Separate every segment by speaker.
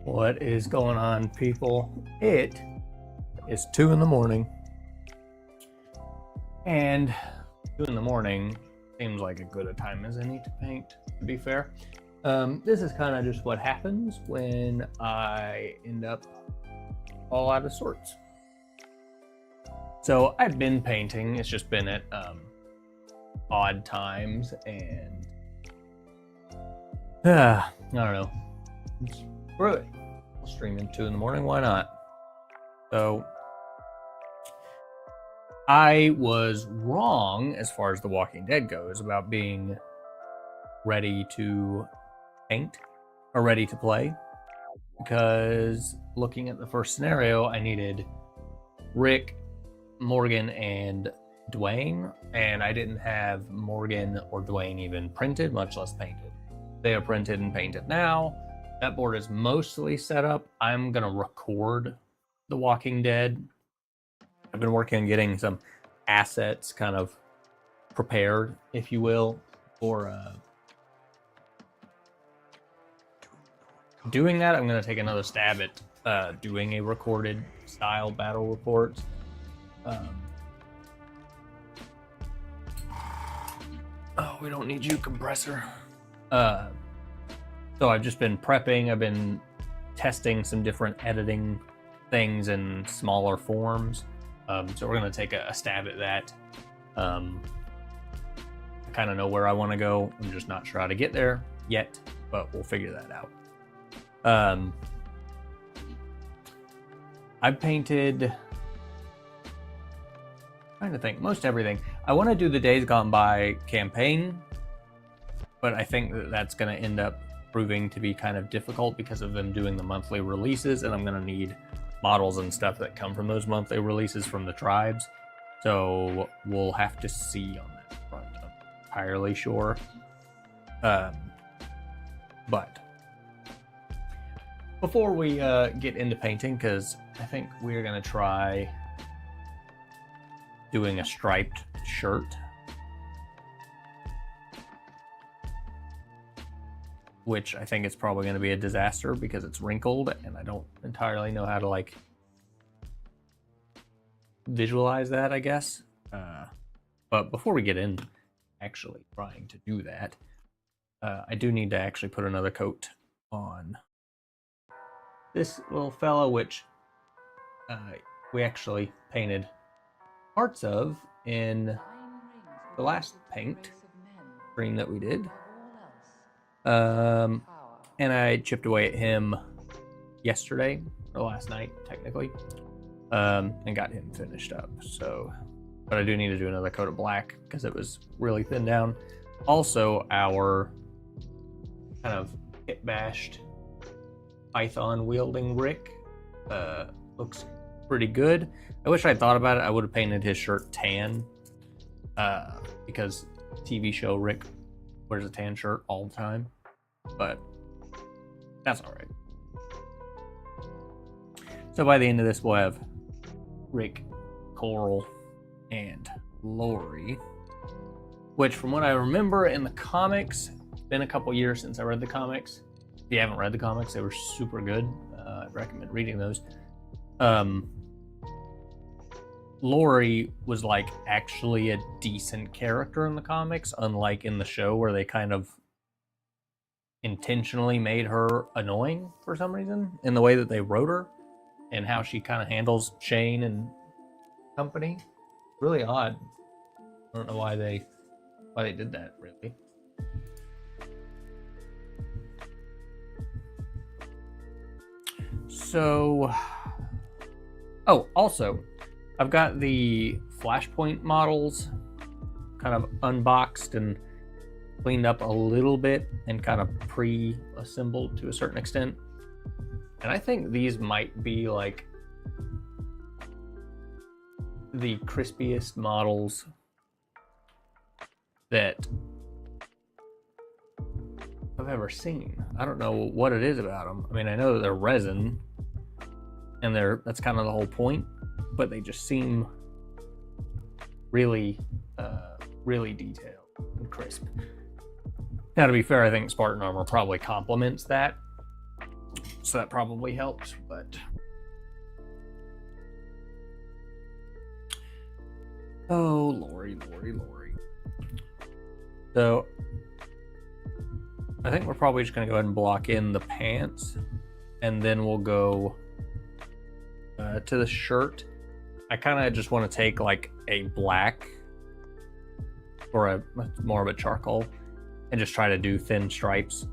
Speaker 1: What is going on, people? It is 2 in the morning, and 2 in the morning seems like a good a time as any to paint, to be fair. This is kind of just what happens when I end up all out of sorts. So I've been painting, it's just been at odd times, and I don't know. Screw it. I'll stream in 2 in the morning, why not? So I was wrong as far as The Walking Dead goes about being ready to paint or ready to play, because looking at the first scenario, I needed Rick, Morgan, and Dwayne, and I didn't have Morgan or Dwayne even printed, much less painted. They are printed and painted now. That board is mostly set up. I'm gonna record The Walking Dead. I've been working on getting some assets kind of prepared, if you will, for doing that. I'm gonna take another stab at doing a recorded style battle report. Oh, we don't need you, compressor. So I've just been prepping. I've been testing some different editing things in smaller forms. So we're going to take a stab at that. I kind of know where I want to go. I'm just not sure how to get there yet, but we'll figure that out. I've painted, trying to think, most everything. I want to do the Days Gone By campaign, but I think that that's going to end up proving to be kind of difficult because of them doing the monthly releases, and I'm going to need models and stuff that come from those monthly releases from the tribes. So we'll have to see on that front. I'm not entirely sure. But before we get into painting, because I think we're going to try doing a striped shirt, which I think is probably going to be a disaster because it's wrinkled and I don't entirely know how to like visualize that, I guess. But before we get in actually trying to do that, I do need to actually put another coat on this little fella, which we actually painted parts of in the last paint screen that we did. And I chipped away at him yesterday, or last night, technically, and got him finished up. So, but I do need to do another coat of black because it was really thin down. Also, our kind of hit-bashed python wielding Rick looks pretty good. I wish I'd thought about it. I would have painted his shirt tan, because TV show Rick wears a tan shirt all the time, but that's all right. So by the end of this, we'll have Rick, Coral, and Lori, which from what I remember in the comics, it's been a couple years since I read the comics. If you haven't read the comics, they were super good. I'd recommend reading those. Lori was like actually a decent character in the comics, unlike in the show where they kind of intentionally made her annoying for some reason in the way that they wrote her and how she kind of handles Shane and company. Really odd. I don't know why they did that, really. So, oh, also, I've got the Flashpoint models kind of unboxed and cleaned up a little bit and kind of pre-assembled to a certain extent. And I think these might be like the crispiest models that I've ever seen. I don't know what it is about them. I mean, I know that they're resin and that's kind of the whole point, but they just seem really, really detailed and crisp. Now, to be fair, I think Spartan armor probably complements that, so that probably helps, but oh, Lori. So I think we're probably just gonna go ahead and block in the pants, and then we'll go to the shirt. I kind of just want to take like a black or a more of a charcoal and just try to do thin stripes.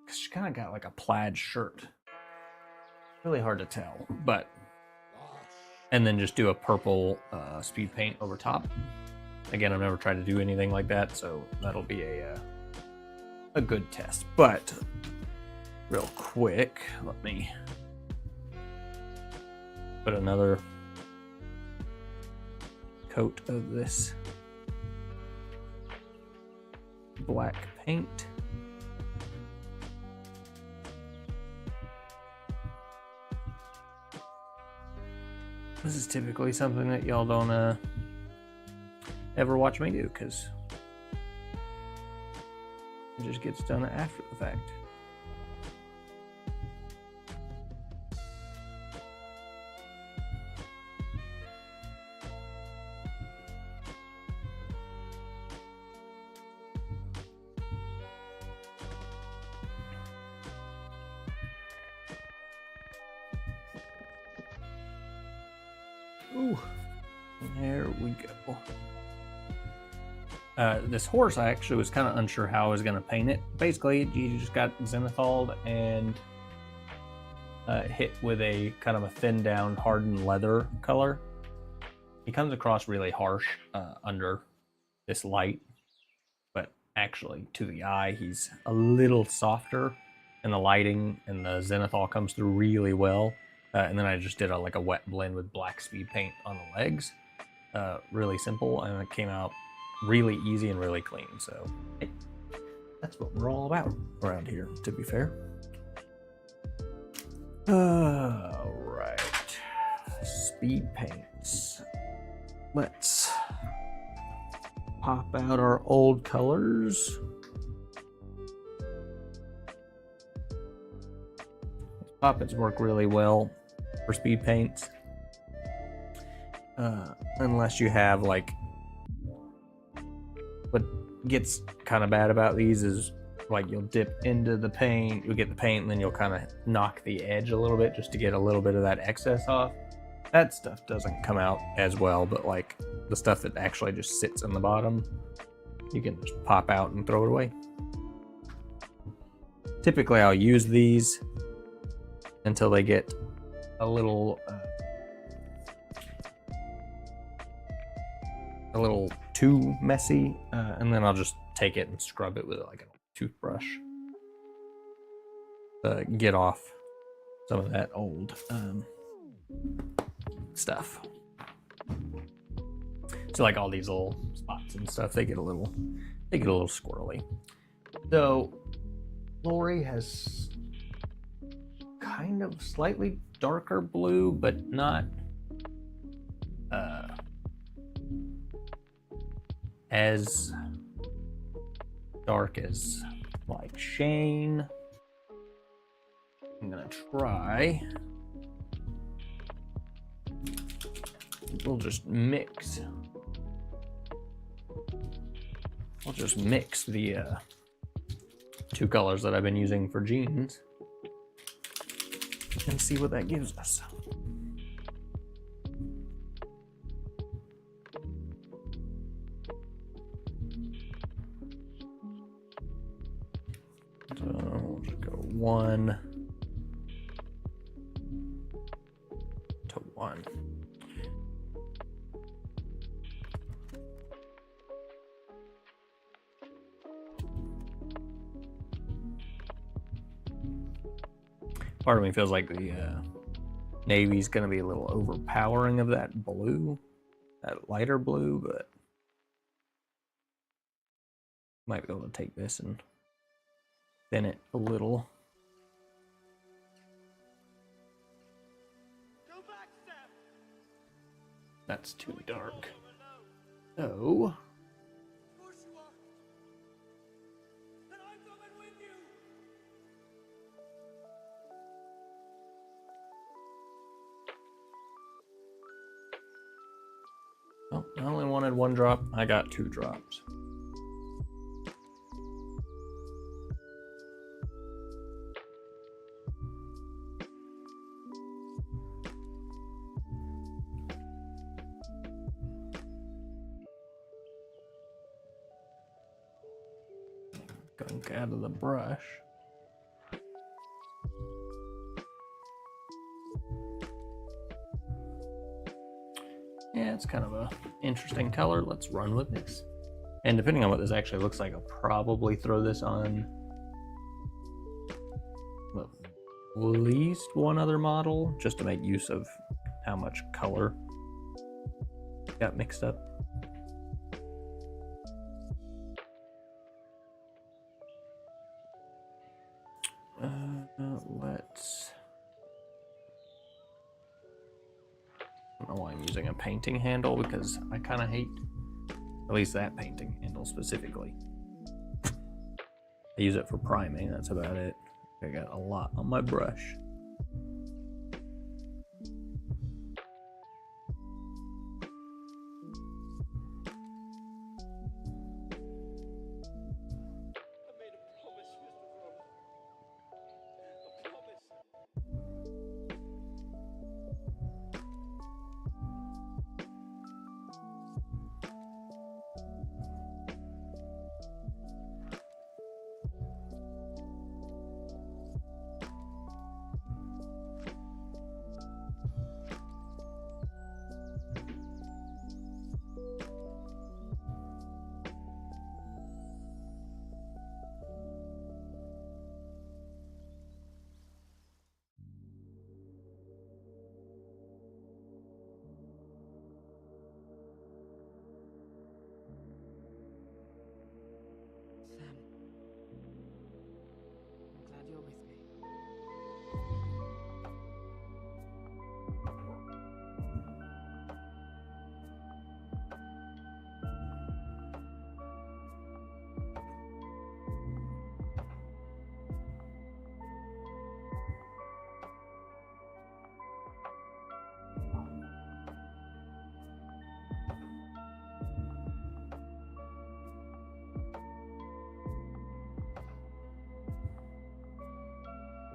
Speaker 1: Cause she kind of got like a plaid shirt. Really hard to tell, but and then just do a purple speed paint over top. Again, I've never tried to do anything like that, so that'll be a good test. But real quick, let me put another coat of this black paint. This is typically something that y'all don't ever watch me do, because it just gets done after the fact. Ooh, there we go. This horse, I actually was kind of unsure how I was going to paint it. Basically, you just got zenithal and hit with a kind of a thin down hardened leather color. He comes across really harsh under this light, but actually to the eye he's a little softer, and the lighting and the zenithal comes through really well. And then I just did like a wet blend with black speed paint on the legs. Really simple, and it came out really easy and really clean. So hey, that's what we're all about around here, to be fair. All right, speed paints. Let's pop out our old colors. Poppets work really well for speed paints, unless you have like, what gets kind of bad about these is like you'll dip into the paint, you'll get the paint, and then you'll kind of knock the edge a little bit just to get a little bit of that excess off. That stuff doesn't come out as well, but like the stuff that actually just sits in the bottom, you can just pop out and throw it away. Typically I'll use these until they get a little too messy, and then I'll just take it and scrub it with like a toothbrush, get off some of that old stuff. So like all these little spots and stuff, they get a little squirrely. So Lori has kind of slightly darker blue, but not as dark as like Shane. I'm gonna try. We'll just mix the two colors that I've been using for jeans and see what that gives us. So we'll just go 1 to 1. Part of me feels like the navy's going to be a little overpowering of that blue, that lighter blue, but might be able to take this and thin it a little. That's too dark. So Oh, I only wanted 1 drop. I got 2 drops. Gunk out of the brush. Yeah, it's kind of a interesting color. Let's run with this. And depending on what this actually looks like, I'll probably throw this on at least 1 other model just to make use of how much color got mixed up. Let's... I don't know why I'm using a painting handle, because I kind of hate at least that painting handle specifically. I use it for priming, that's about it. I got a lot on my brush.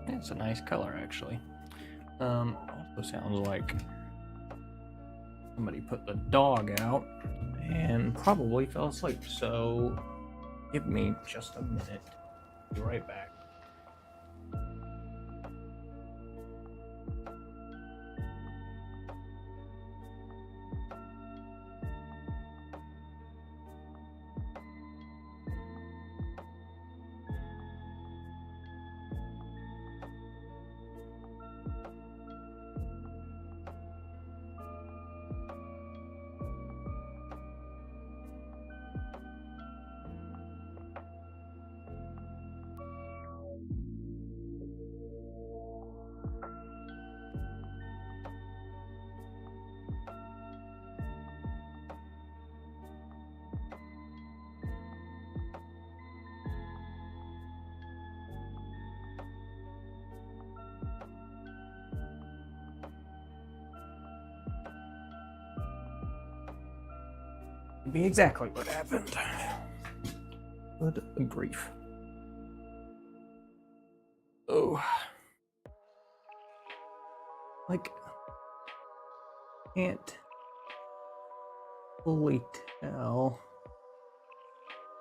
Speaker 1: It's a nice color, actually. Also sounds like somebody put the dog out and probably fell asleep. So give me just a minute. Be right back. Be exactly what happened. Good grief. Oh. Like, can't fully tell.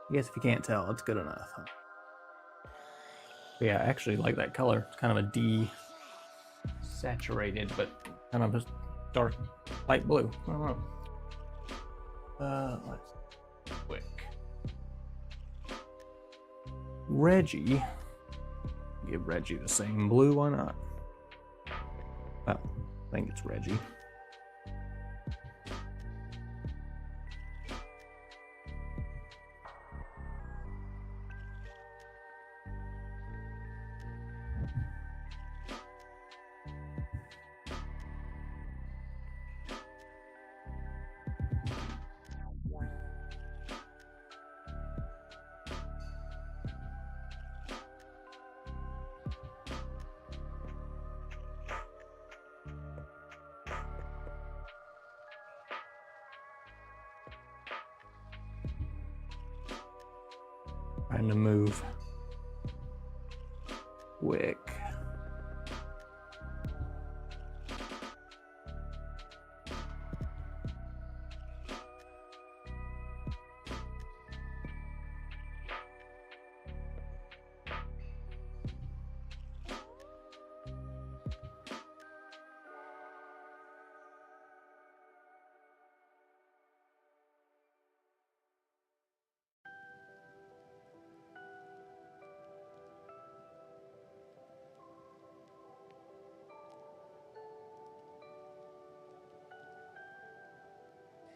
Speaker 1: I guess if you can't tell, it's good enough. Huh? Yeah, I actually like that color. It's kind of a desaturated, but kind of a dark light blue. I don't know. Let's quick. Reggie. Give Reggie the same blue, why not? Well, I think it's Reggie. trying to move quick.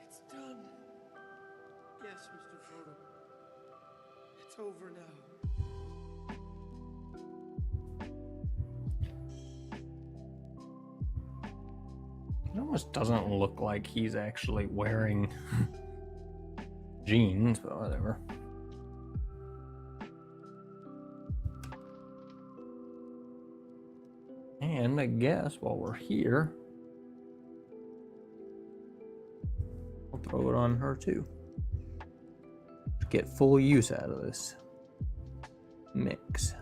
Speaker 2: It's done. Yes, Mr. Frodo. It's over now.
Speaker 1: It almost doesn't look like he's actually wearing jeans, but whatever. And I guess while we're here, I'll throw it on her too. Get full use out of this mix.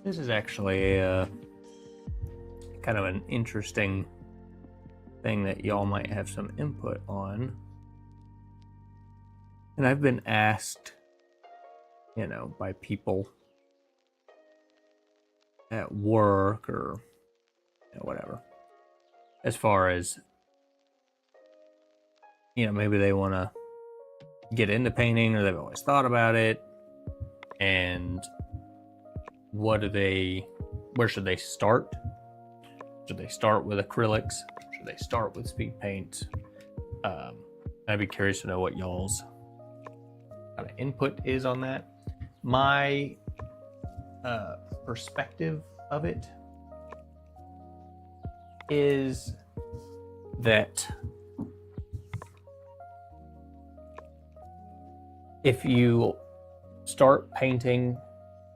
Speaker 1: This is actually a kind of an interesting thing that y'all might have some input on. And I've been asked, by people at work or whatever, as far as, maybe they want to get into painting or they've always thought about it, and where should they start? Should they start with acrylics? Should they start with speed paints? I'd be curious to know what y'all's kind of input is on that. My perspective of it is that if you start painting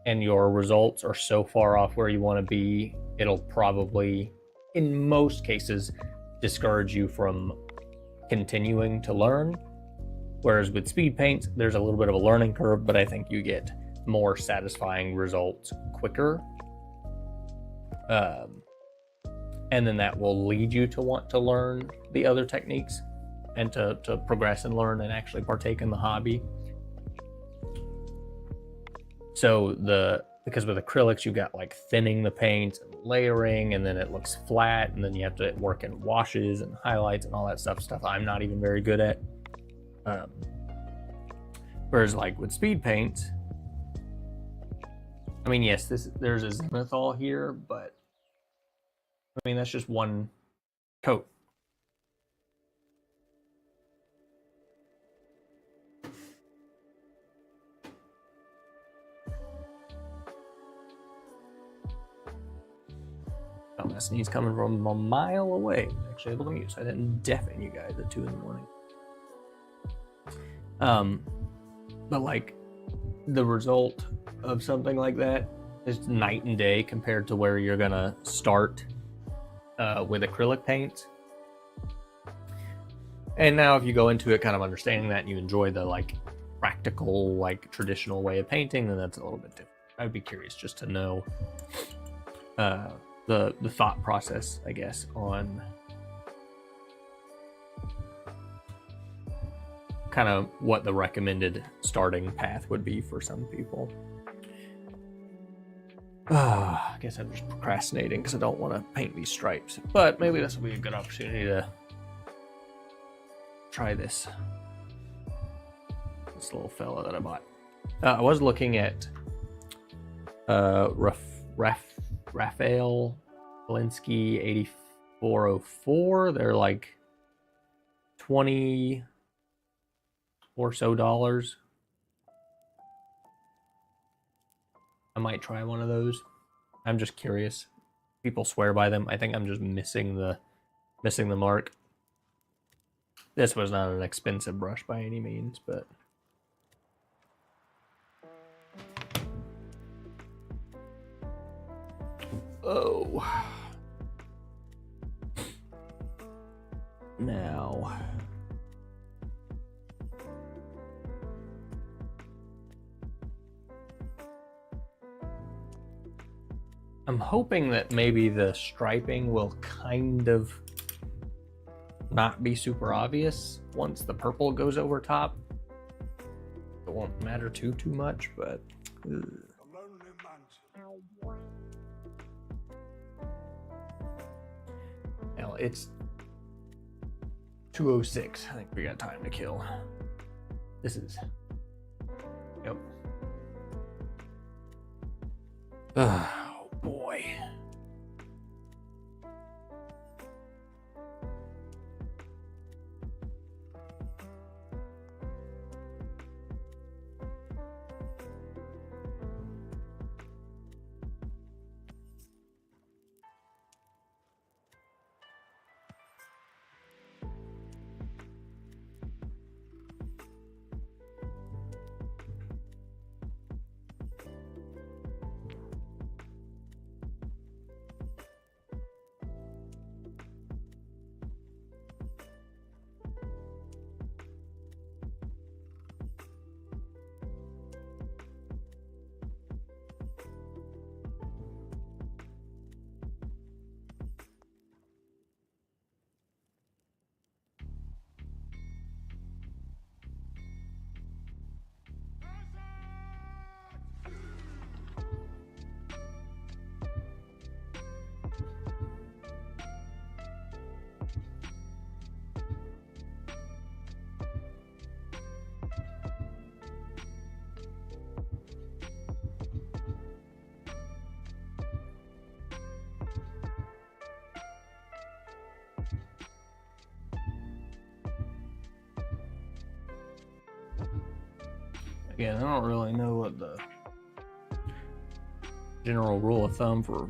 Speaker 1: and your results are so far off where you want to be, it'll probably, in most cases, discourage you from continuing to learn. Whereas with speed paints, there's a little bit of a learning curve, but I think you get more satisfying results quicker. And then that will lead you to want to learn the other techniques and to progress and learn and actually partake in the hobby. So because with acrylics, you got like thinning the paint and layering, and then it looks flat, and then you have to work in washes and highlights and all that stuff I'm not even very good at. Whereas like with speed paints, I mean, yes, there's a zenithal here, but I mean, that's just one coat. Oh, that sneeze coming from a mile away. I'm actually able to mute, so I didn't deafen you guys at 2 a.m. But like the result of something like that is night and day compared to where you're gonna start with acrylic paint. And now if you go into it kind of understanding that and you enjoy the like practical, like traditional way of painting, then that's a little bit different. I would be curious just to know the thought process, I guess, on kind of what the recommended starting path would be for some people. I guess I'm just procrastinating because I don't want to paint these stripes, but maybe this will be a good opportunity to try this little fella that I bought. I was looking at Raphael Alinsky 8404. They're like 20 or so dollars. I might try one of those. I'm just curious. People swear by them. I think I'm just missing the mark. This was not an expensive brush by any means, but oh. Now I'm hoping that maybe the striping will kind of not be super obvious once the purple goes over top. It won't matter too much, but hell, it's 2:06. I think we got time to kill. This is yep. Oh boy. Again, I don't really know what the general rule of thumb for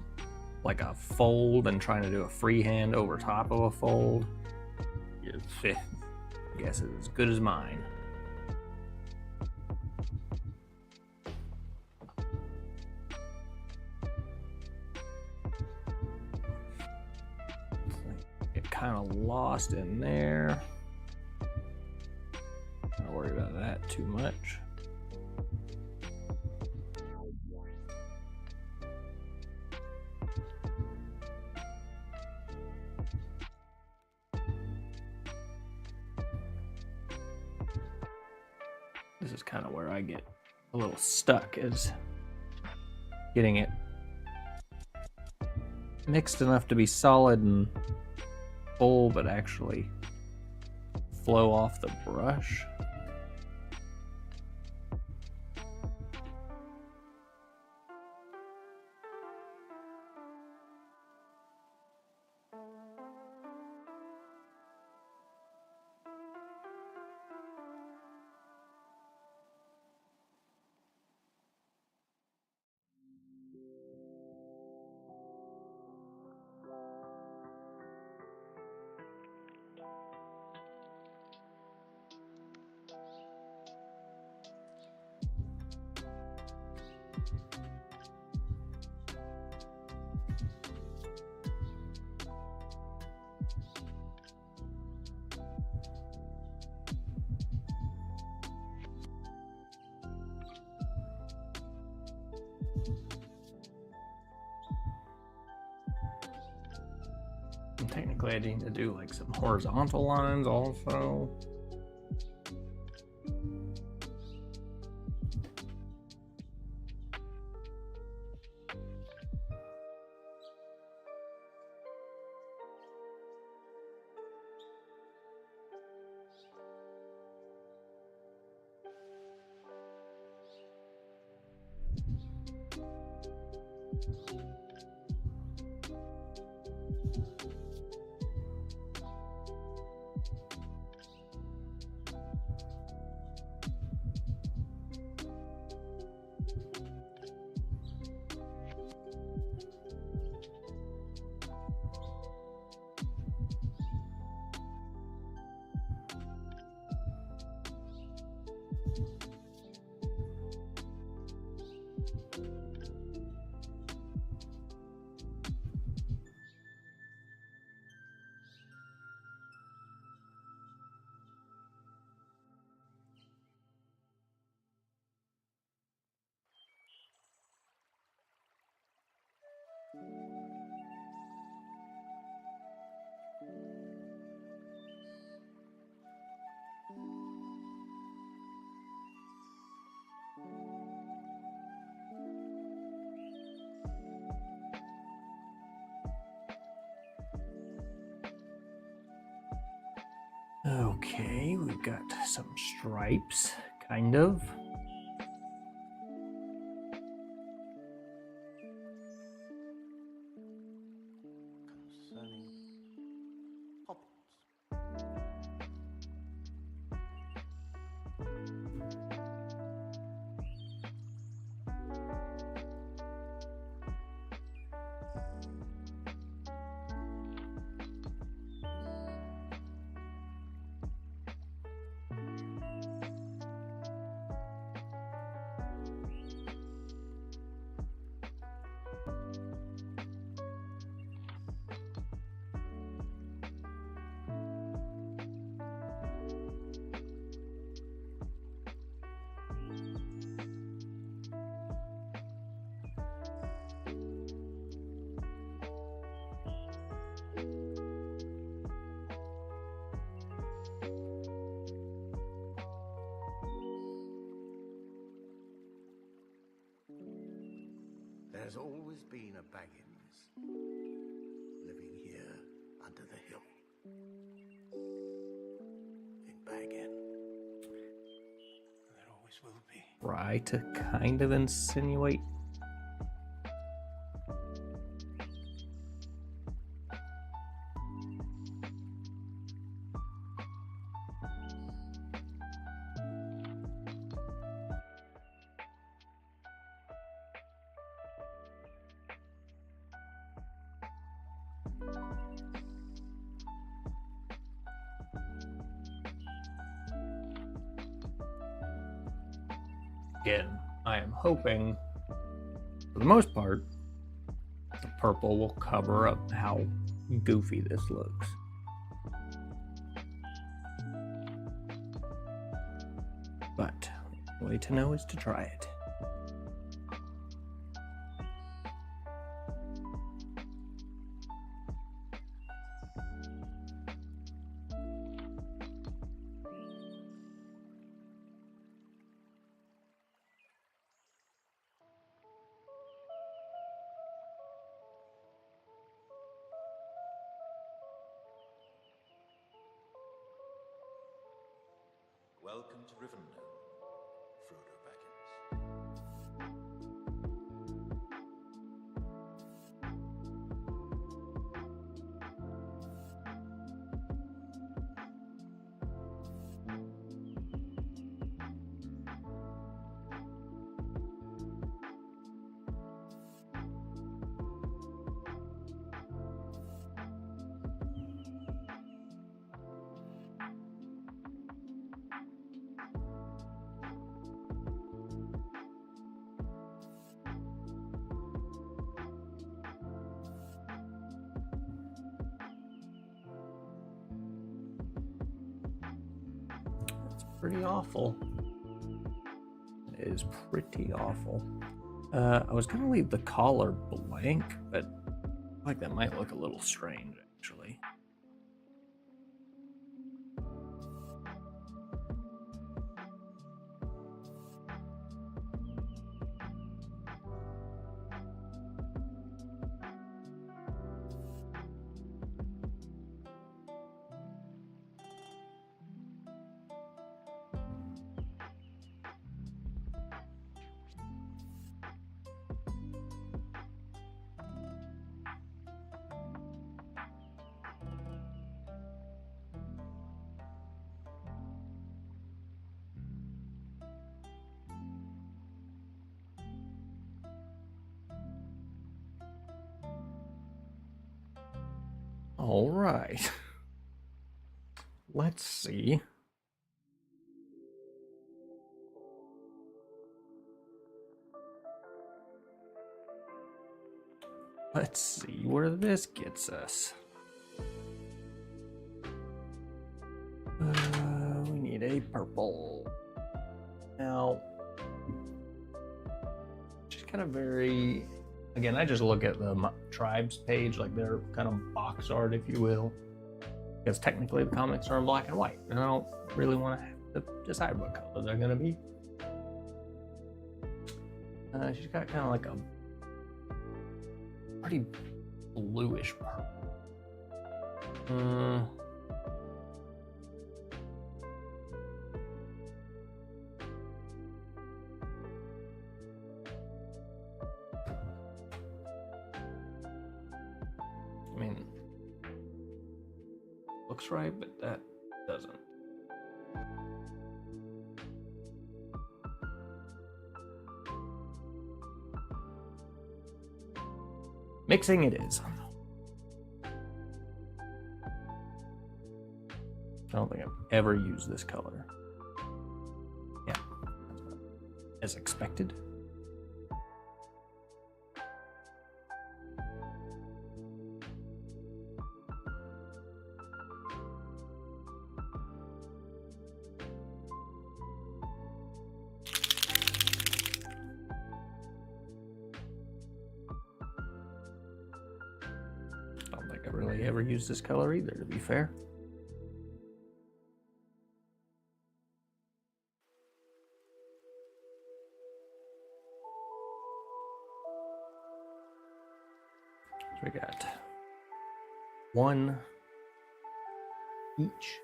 Speaker 1: like a fold and trying to do a freehand over top of a fold. I guess it's as good as mine. Get kind of lost in there. Don't worry about that too much. This is kind of where I get a little stuck, is getting it mixed enough to be solid and full, but actually flow off the brush. Technically, I need to do like some horizontal lines also. Okay, we've got some stripes, kind of.
Speaker 2: Concerning puppies. There's always been a Baggins living here under the hill. In Baggin. There always will be.
Speaker 1: Try to kind of insinuate. Again, I am hoping, for the most part, the purple will cover up how goofy this looks. But the way to know is to try it.
Speaker 3: Welcome to Rivendell, Frodo Baggins.
Speaker 1: Pretty awful. It is pretty awful. I was gonna leave the collar blank, but like that might look a little strange, actually. All right. Let's see. Let's see where this gets us. We need a purple. Now, just kind of very. Again, I just look at the tribes page, like their kind of box art, if you will. Because technically the comics are in black and white, and I don't really want to have to decide what color they're going to be. She's got kind of like a pretty bluish purple. I mean, looks right, but that doesn't. Mixing it is. I don't think I've ever used this color. Yeah, as expected. I don't think I really ever used this color either, to be fair. So we got one each.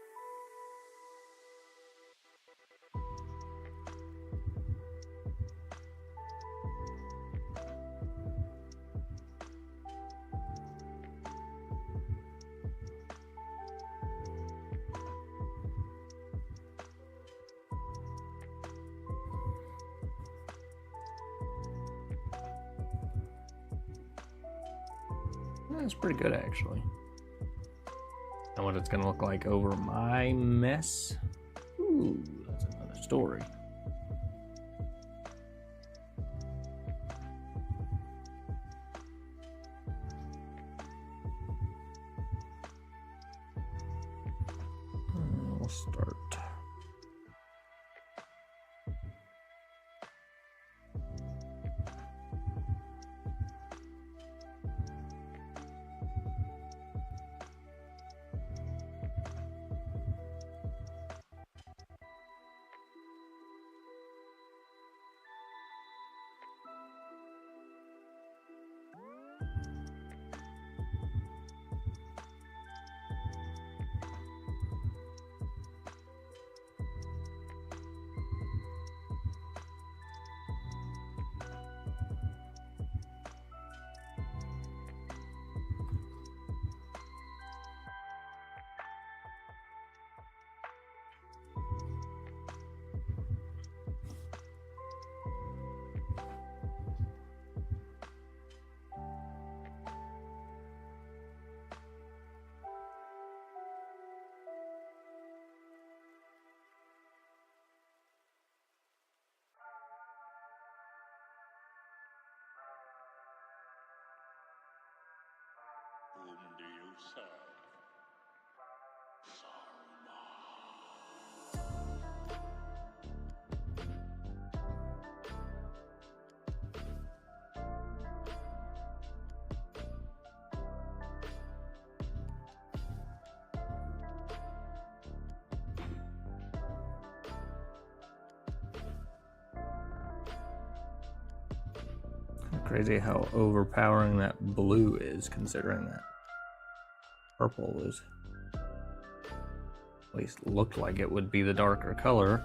Speaker 1: That's pretty good, actually. And what it's gonna look like over my mess. Ooh, that's another story. We'll start.
Speaker 4: Whom do you serve?
Speaker 1: Crazy how overpowering that blue is, considering that purple is at least looked like it would be the darker color.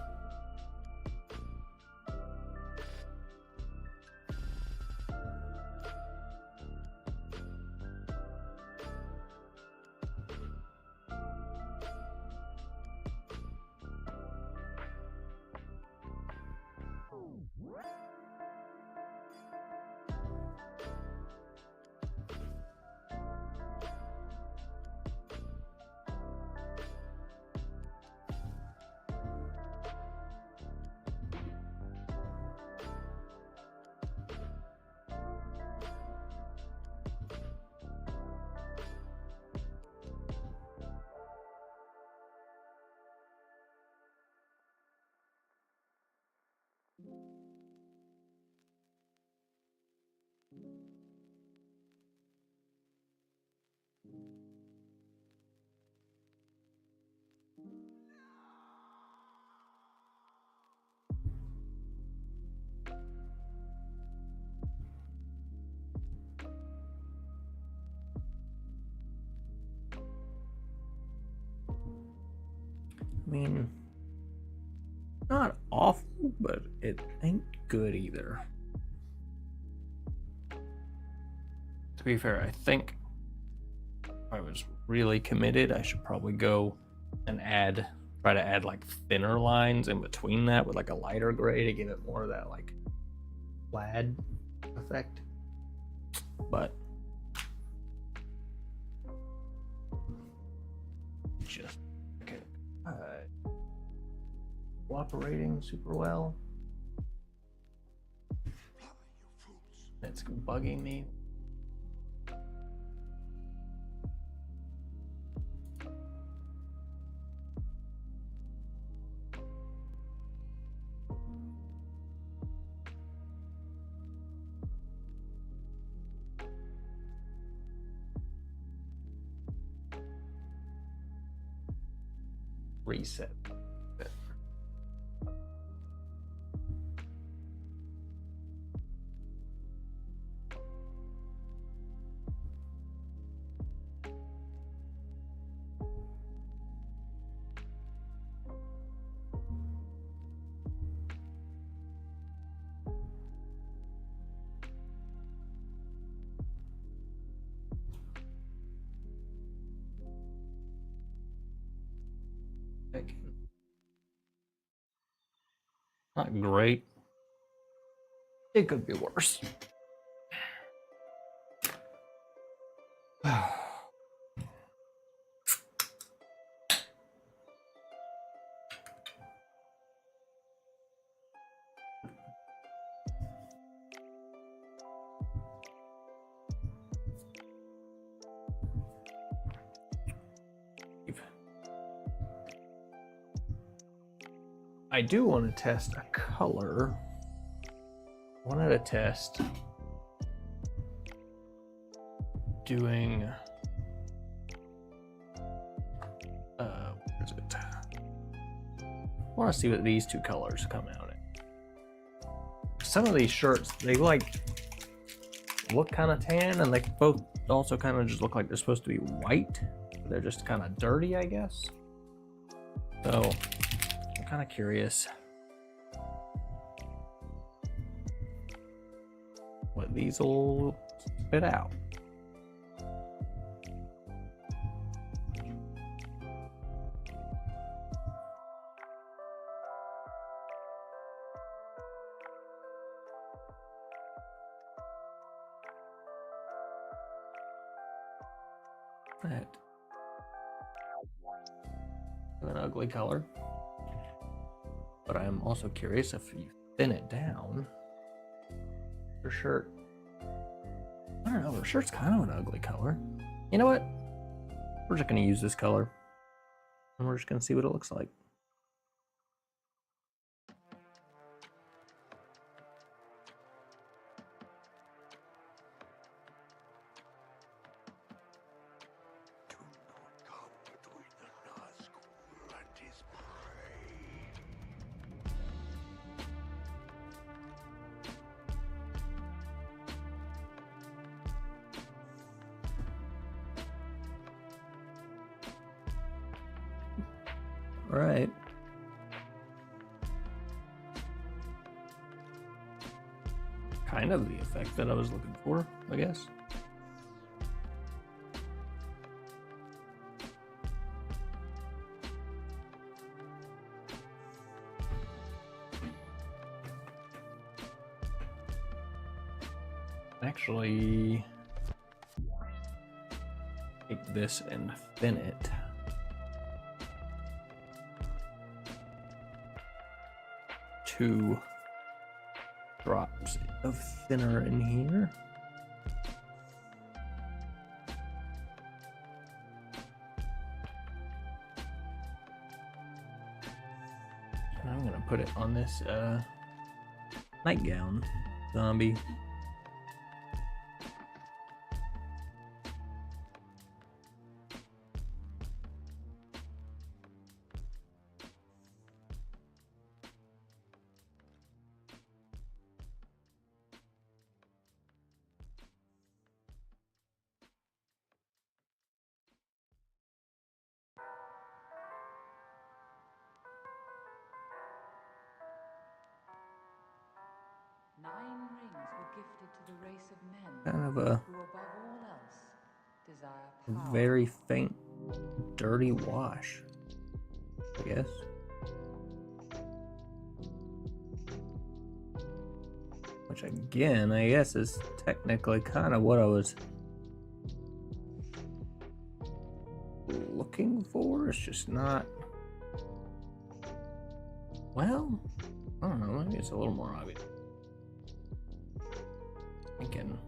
Speaker 1: mean, not awful, but it ain't good either. To be fair, I think if I was really committed, I should probably go and try to add like thinner lines in between that with like a lighter gray to give it more of that like plaid effect. But just okay. Cooperating super well. It's bugging me. Reset. Not great. It could be worse. I do want to test a color. I wanted to test doing where is it? I want to see what these two colors come out in. Some of these shirts, they like look kind of tan, and they both also kind of just look like they're supposed to be white. They're just kind of dirty, I guess. So I'm kind of curious what these will spit out. That an ugly color, but I am also curious if you thin it down. Her shirt, I don't know, her shirt's kind of an ugly color. You know what? We're just gonna use this color, and we're just gonna see what it looks like. All right. Kind of the effect that I was looking for, I guess. Actually, take this and thin it. Two drops of thinner in here. And I'm gonna put it on this nightgown zombie.
Speaker 4: gifted to the race of men
Speaker 1: kind of a
Speaker 4: who above all else desire power.
Speaker 1: very faint, dirty wash, I guess. Which again, I guess is technically kind of what I was looking for. It's just not. Well, I don't know. Maybe it's a little more obvious. Thinking.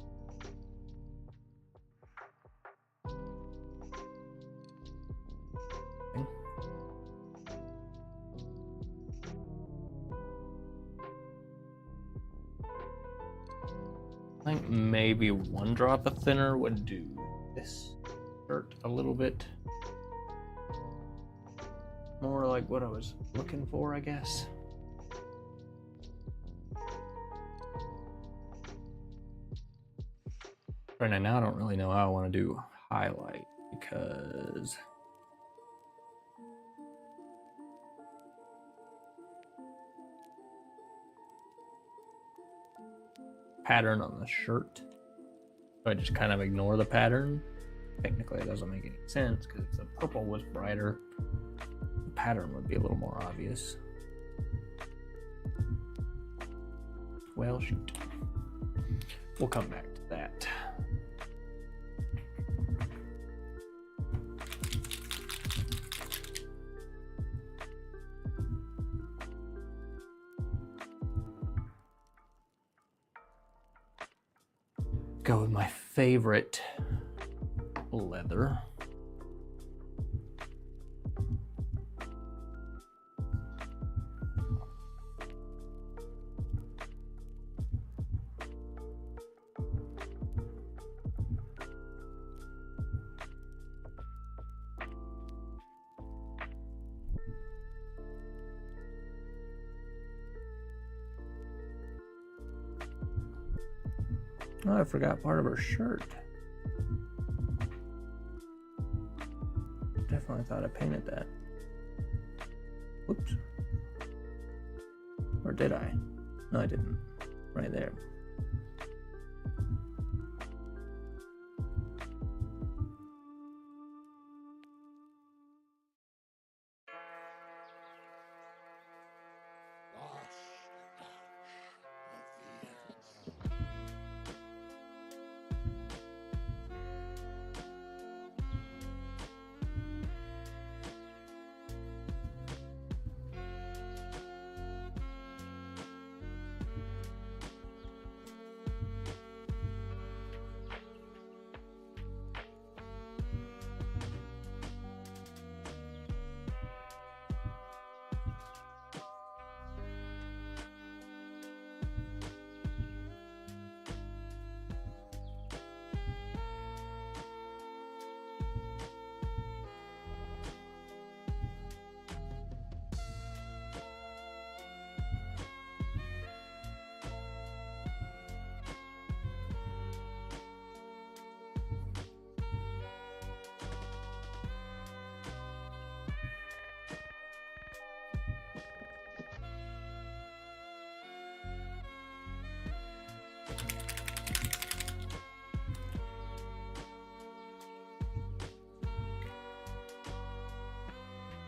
Speaker 1: I think maybe one drop of thinner would do this shirt a little bit more like what I was looking for, I guess. Right now, I don't really know how I want to do highlight because pattern on the shirt. So I just kind of ignore the pattern. Technically, it doesn't make any sense because if the purple was brighter, the pattern would be a little more obvious. Well, shoot. We'll come back to that. Go with my favorite leather. Oh, I forgot part of her shirt. Definitely thought I painted that. Whoops. Or did I? No, I didn't. Right there.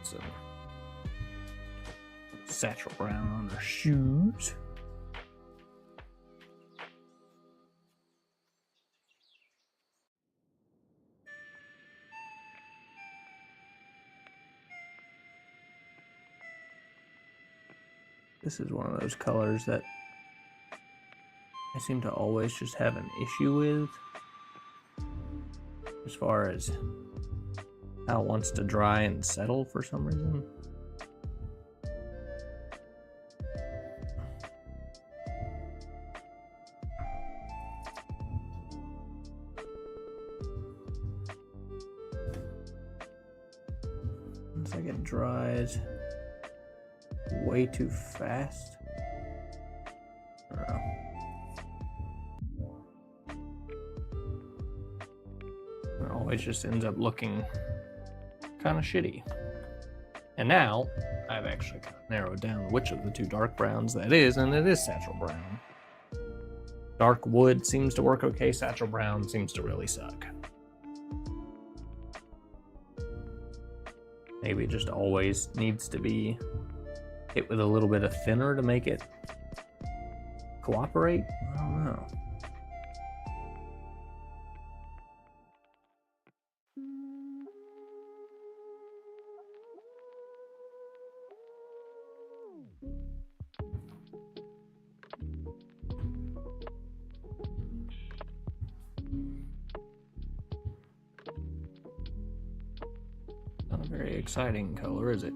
Speaker 1: Some satchel brown on her shoes. This is one of those colors that I seem to always just have an issue with as far as how it wants to dry and settle for some reason. It's like it dries way too fast. I don't know. It always just ends up looking kind of shitty. And now I've actually kind of narrowed down which of the two dark browns that is, and it is satchel brown. Dark wood seems to work okay. Satchel brown seems to really suck. Maybe it just always needs to be hit with a little bit of thinner to make it cooperate. I don't know. Not a very exciting color, is it?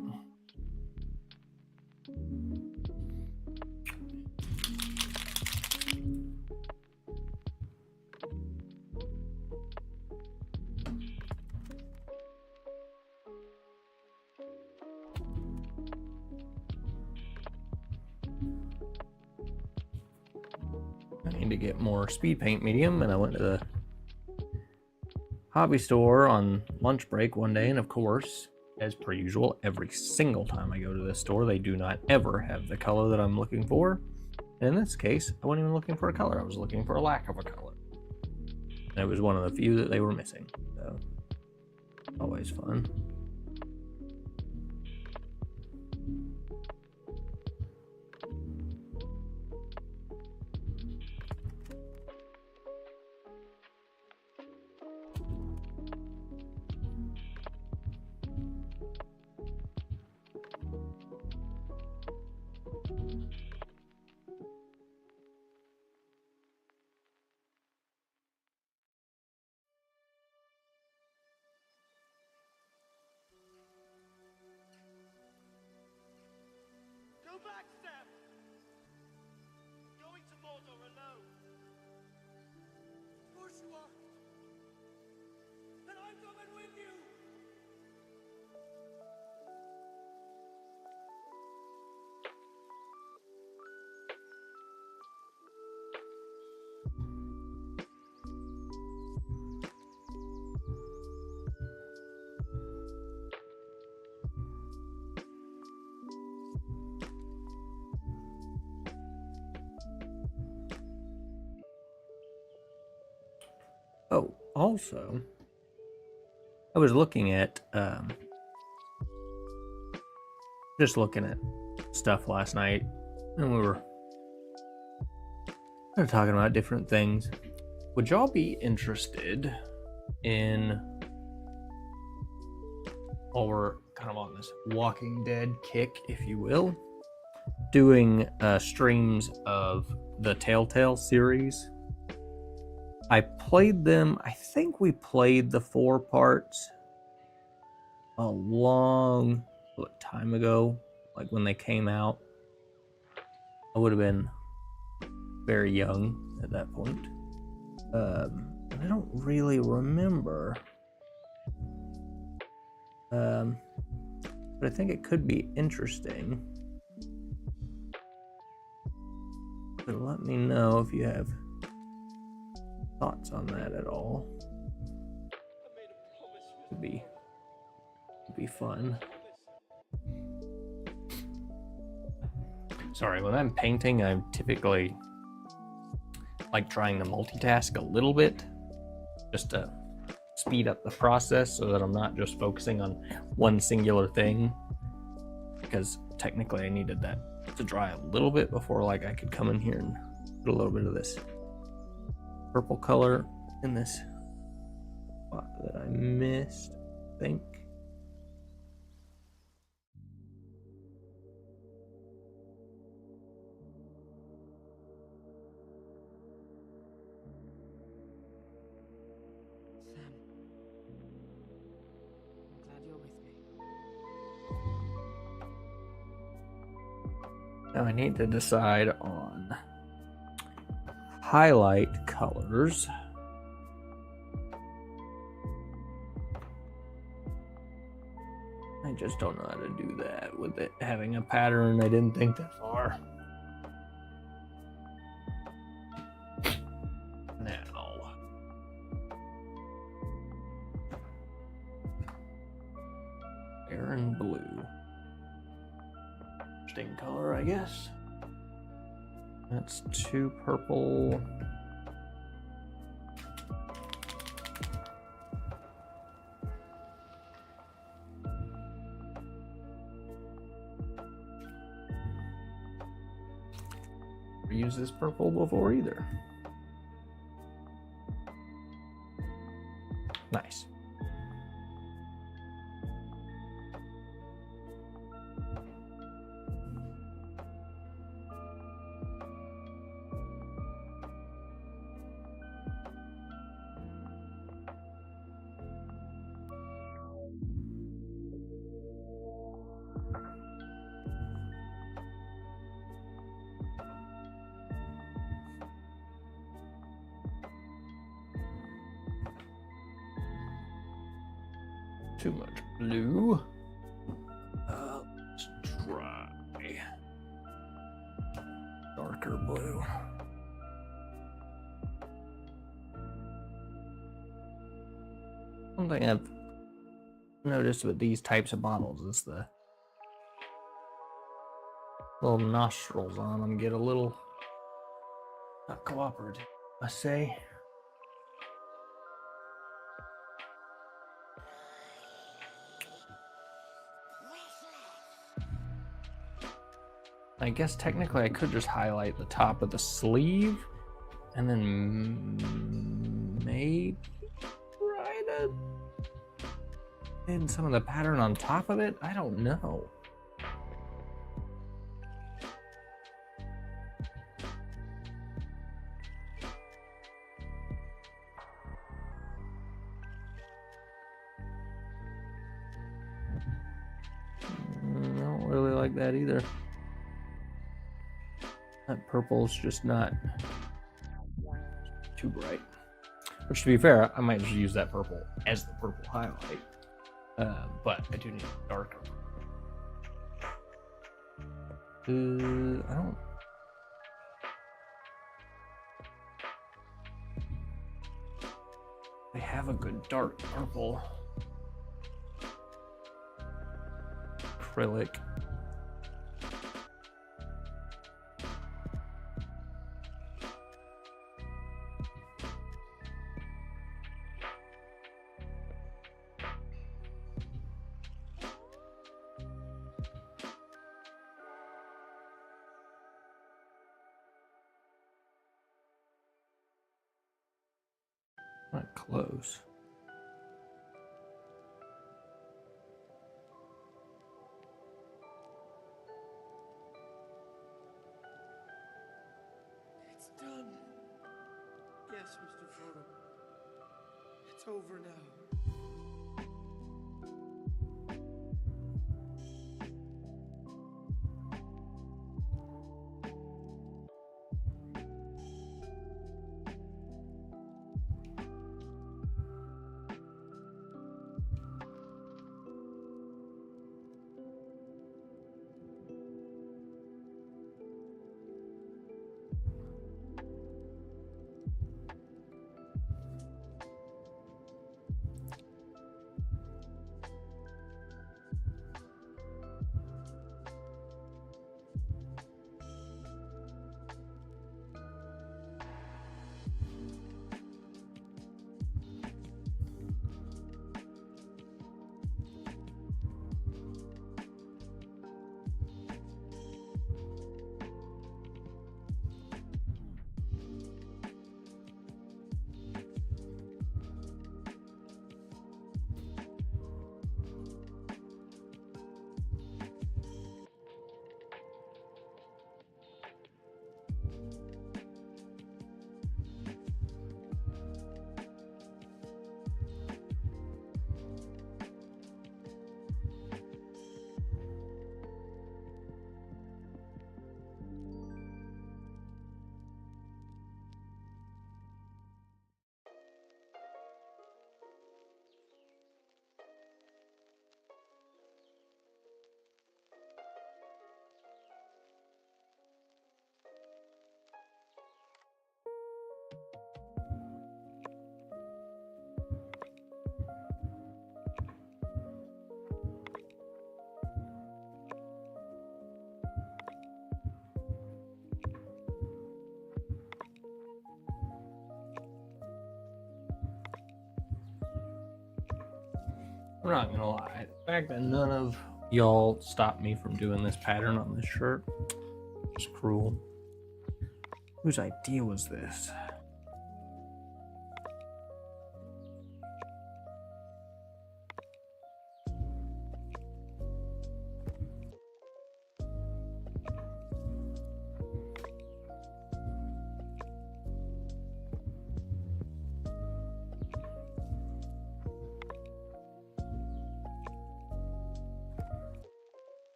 Speaker 1: I need to get more speed paint medium, and I went to the hobby store on lunch break one day, and of course, as per usual, every single time I go to this store, they do not ever have the color that I'm looking for. And in this case, I wasn't even looking for a color, I was looking for a lack of a color. And it was one of the few that they were missing, so always fun.
Speaker 5: Go back, Steph! Going to Mordor alone. Of course you are. And I'm coming with you!
Speaker 1: Oh, also, I was looking at, just looking at stuff last night, and we were talking about different things. Would y'all be interested in, while we're kind of on this Walking Dead kick, if you will, doing streams of the Telltale series? I played them, I think we played the 4 parts a long time ago, like when they came out. I would have been very young at that point. I don't really remember. But I think it could be interesting. So let me know if you have thoughts on that at all. Could be fun. Sorry, when I'm painting, I'm typically like trying to multitask a little bit, just to speed up the process so that I'm not just focusing on one singular thing, because technically I needed that to dry a little bit before like I could come in here and put a little bit of this purple color in this spot that I missed, I think.
Speaker 6: Sam, I'm glad you're with me.
Speaker 1: Now I need to decide on highlight colors. I just don't know how to do that with it having a pattern. I didn't think that far. Now, Aaron blue. Interesting color, I guess. That's 2 purple. Never used this purple before either. Nice. Too much blue. Let's try darker blue. One thing I've noticed with these types of bottles is the little nostrils on them get a little not cooperative, I say. I guess technically I could just highlight the top of the sleeve and then maybe try to add some of the pattern on top of it. I don't know. I don't really like that either. That purple's just not too bright. Which, to be fair, I might just use that purple as the purple highlight. But I do need darker. I don't. I have a good dark purple acrylic. Not close.
Speaker 5: It's done. Yes, Mr. Frodo. It's over now.
Speaker 1: I'm not gonna lie. The fact that none of y'all stopped me from doing this pattern on this shirt is cruel. Whose idea was this?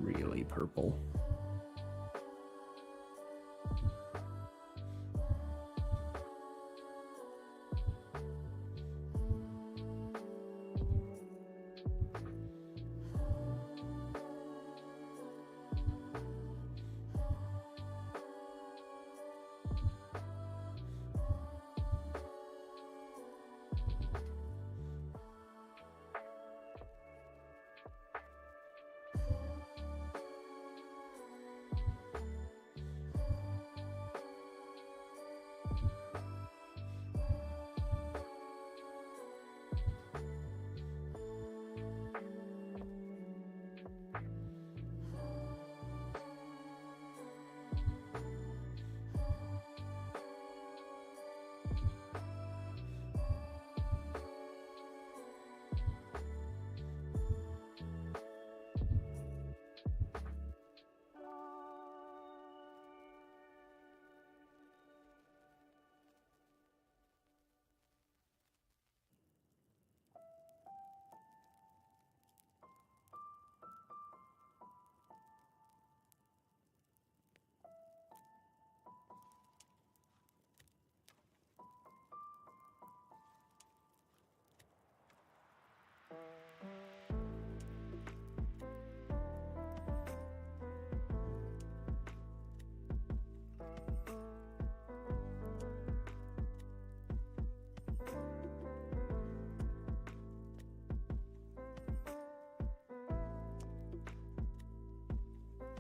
Speaker 1: Really purple.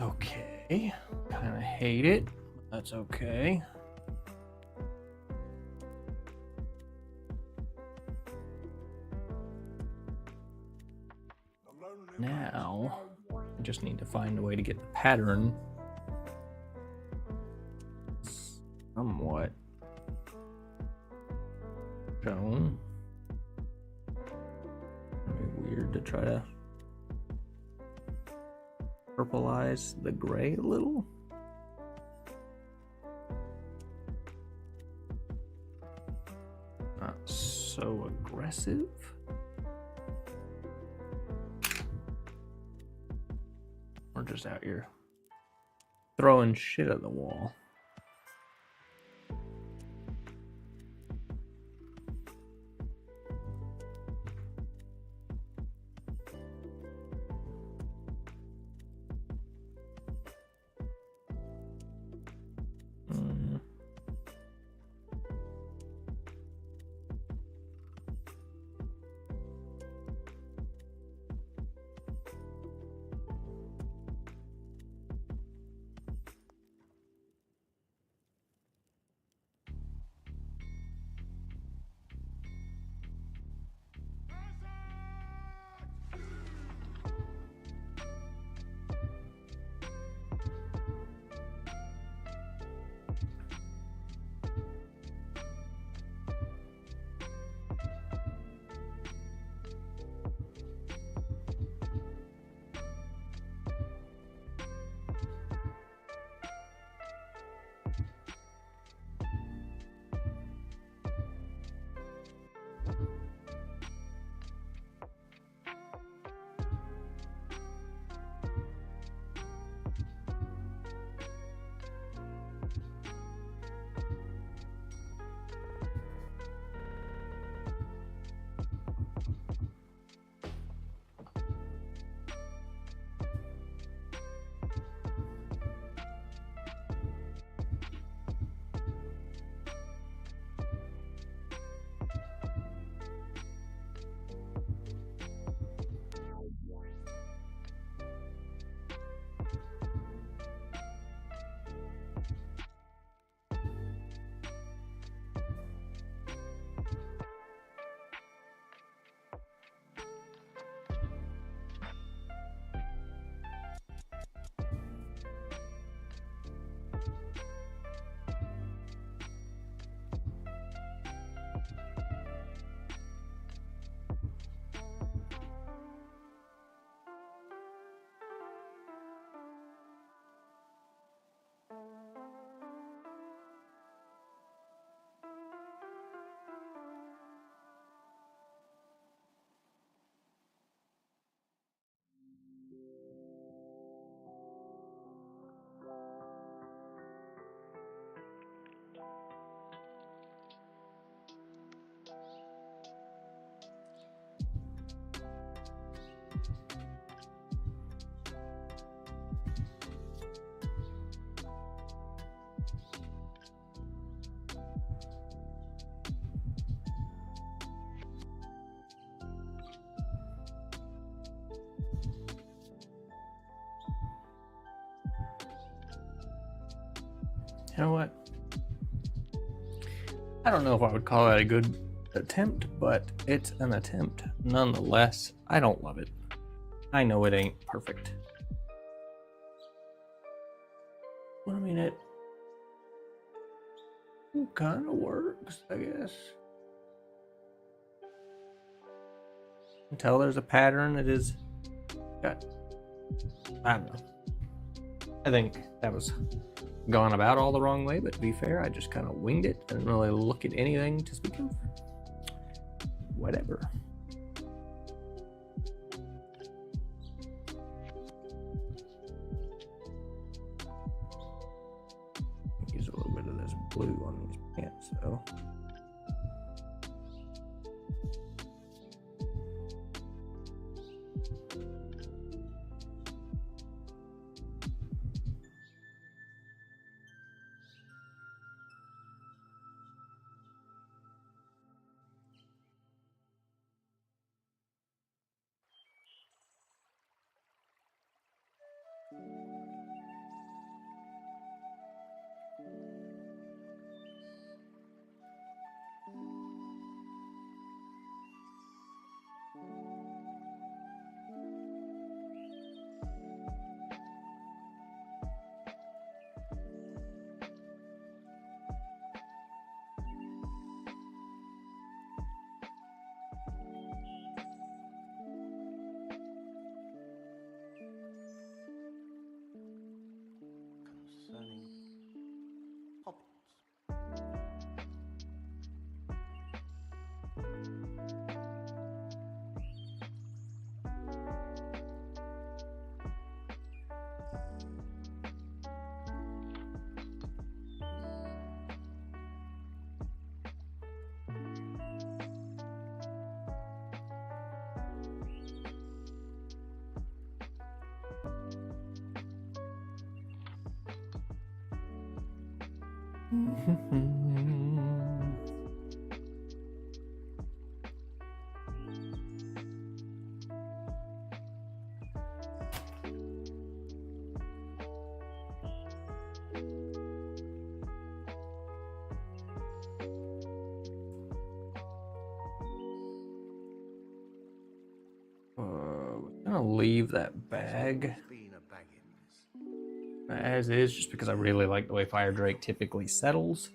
Speaker 1: Okay, kind of hate it. That's okay. Now, I just need to find a way to get the pattern somewhat shown. It'd be weird to try to purplize the gray a little. Not so aggressive. We're just out here throwing shit at the wall. know what? I don't know if I would call that a good attempt, but it's an attempt nonetheless. I don't love it. I know it ain't perfect. I mean, it kind of works, I guess. Until there's a pattern that is got. I don't know. I think that was gone about all the wrong way, but to be fair, I just kind of winged it. Didn't really look at anything to speak of. Whatever. Use a little bit of this blue on these pants, though.
Speaker 2: Concerning hobbits.
Speaker 1: We're gonna leave that bag
Speaker 2: Been a baggins.
Speaker 1: as is, just because I really like the way Fire Drake typically settles.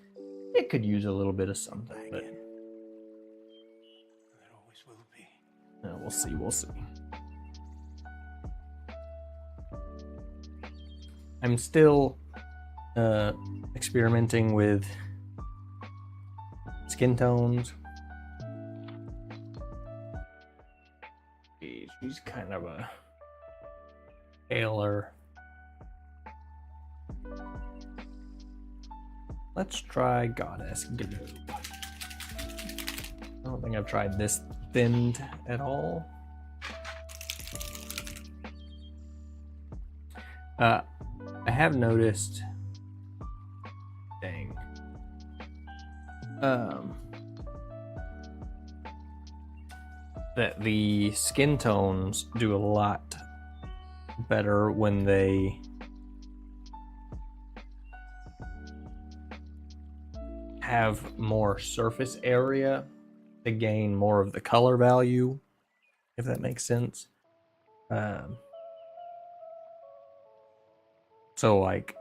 Speaker 1: It could use a little bit of something, but
Speaker 2: Baggin. There always will be.
Speaker 1: we'll see. We'll see. I'm still experimenting with skin tones. She's kind of a paler. Let's try Goddess Glow. I don't think I've tried this thinned at all. I have noticed. Dang. That the skin tones do a lot better when they have more surface area to gain more of the color value, if that makes sense. So like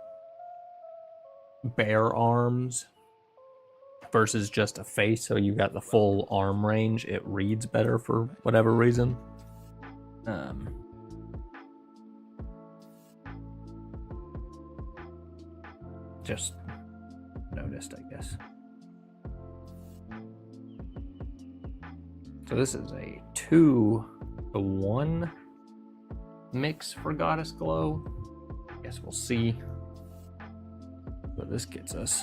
Speaker 1: bare arms versus just a face, so you've got the full arm range, it reads better for whatever reason. Just noticed, I guess. So this is a 2-to-1 mix for Goddess Glow. I guess we'll see what this gets us.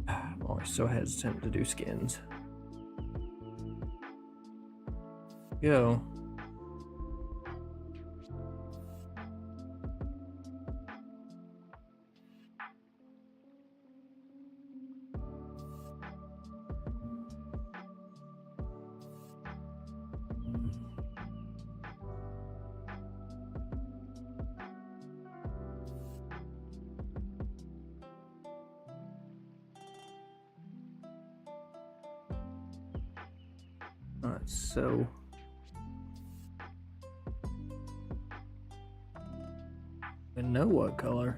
Speaker 1: I'm always so hesitant to do skins. Go. Alright, so I know what color.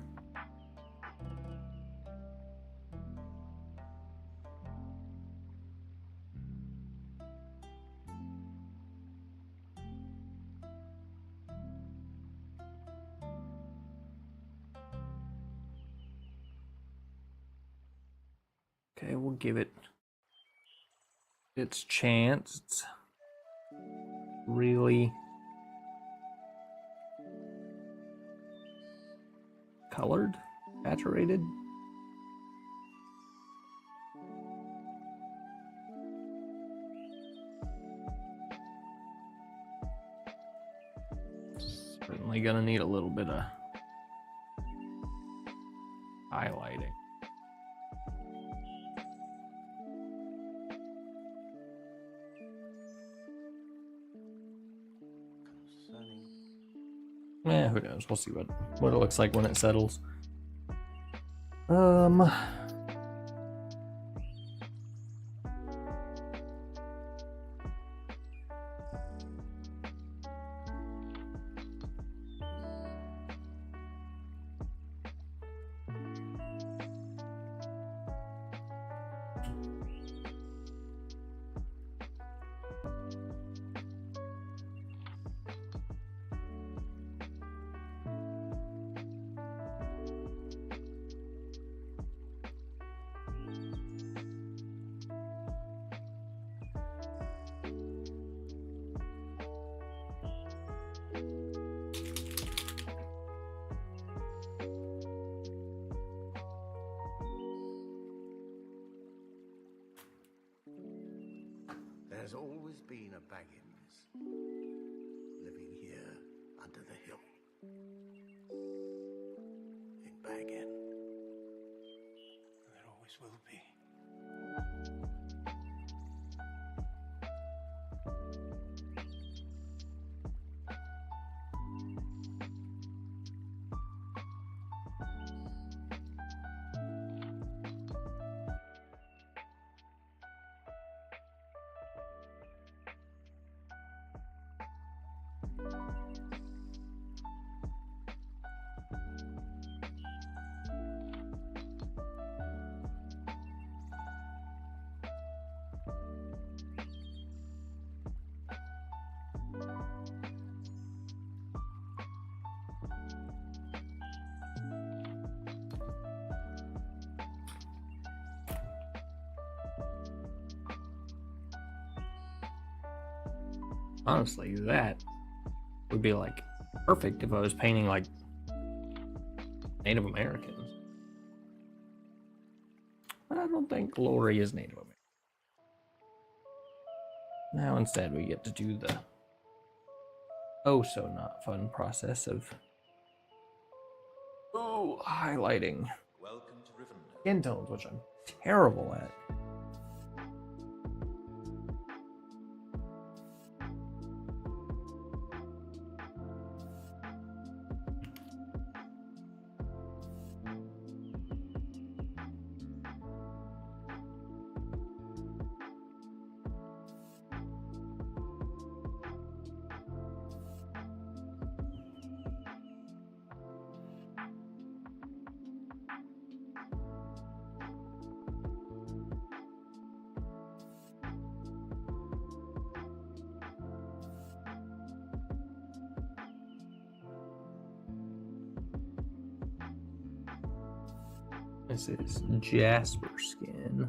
Speaker 1: Okay, we'll give it its chance. It's really colored, saturated. Certainly gonna need a little bit of highlighting.
Speaker 2: Concerning
Speaker 1: Yeah, who knows? We'll see what it looks like when it settles.
Speaker 2: there's always been a Baggins living here under the hill. In Baggin. There always will be.
Speaker 1: Honestly, that would be like perfect if I was painting like Native Americans. But I don't think Lori is Native American. Now instead we get to do the oh so not fun process of highlighting
Speaker 3: Welcome to Rivendell.
Speaker 1: skin tones, which I'm terrible at. This is Jasper skin.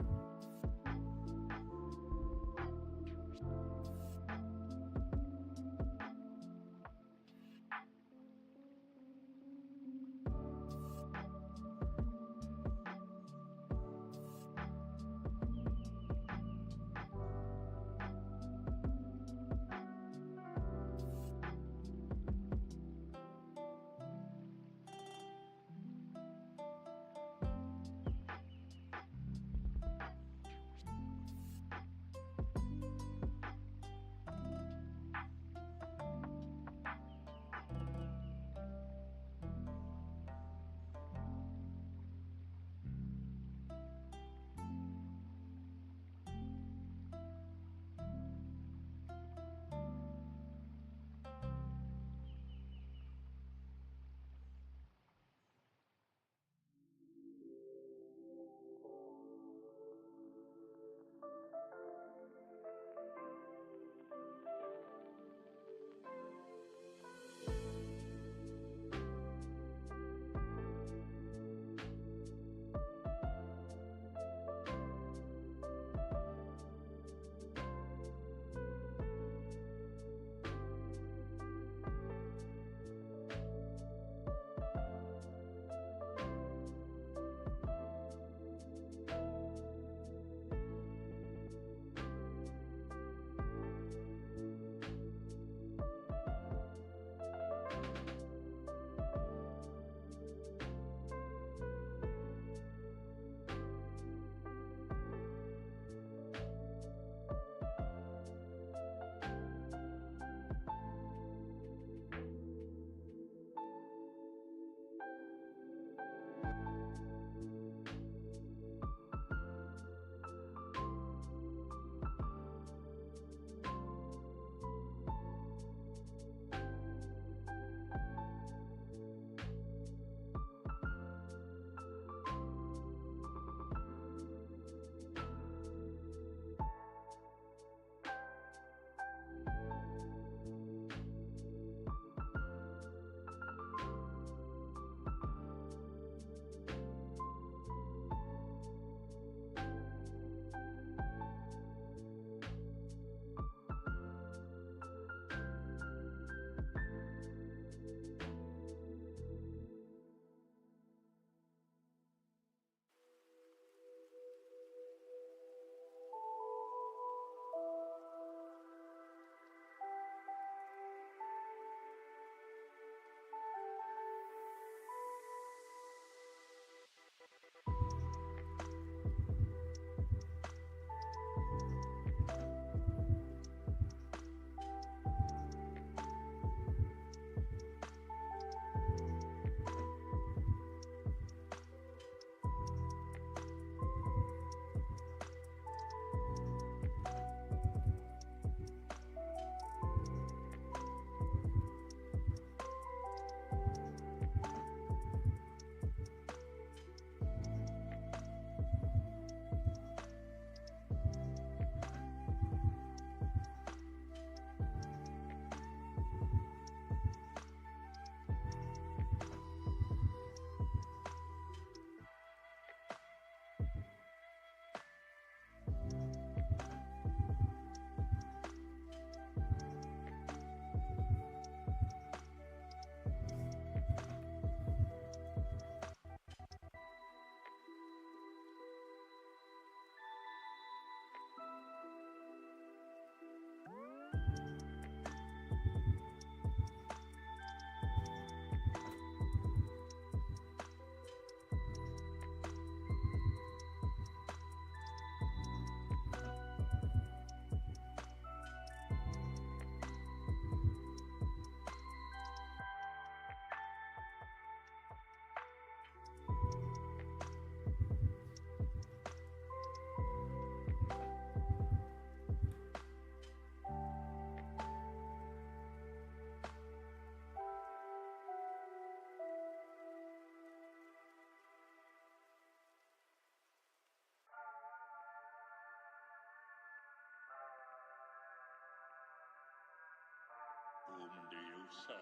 Speaker 6: Whom do you serve?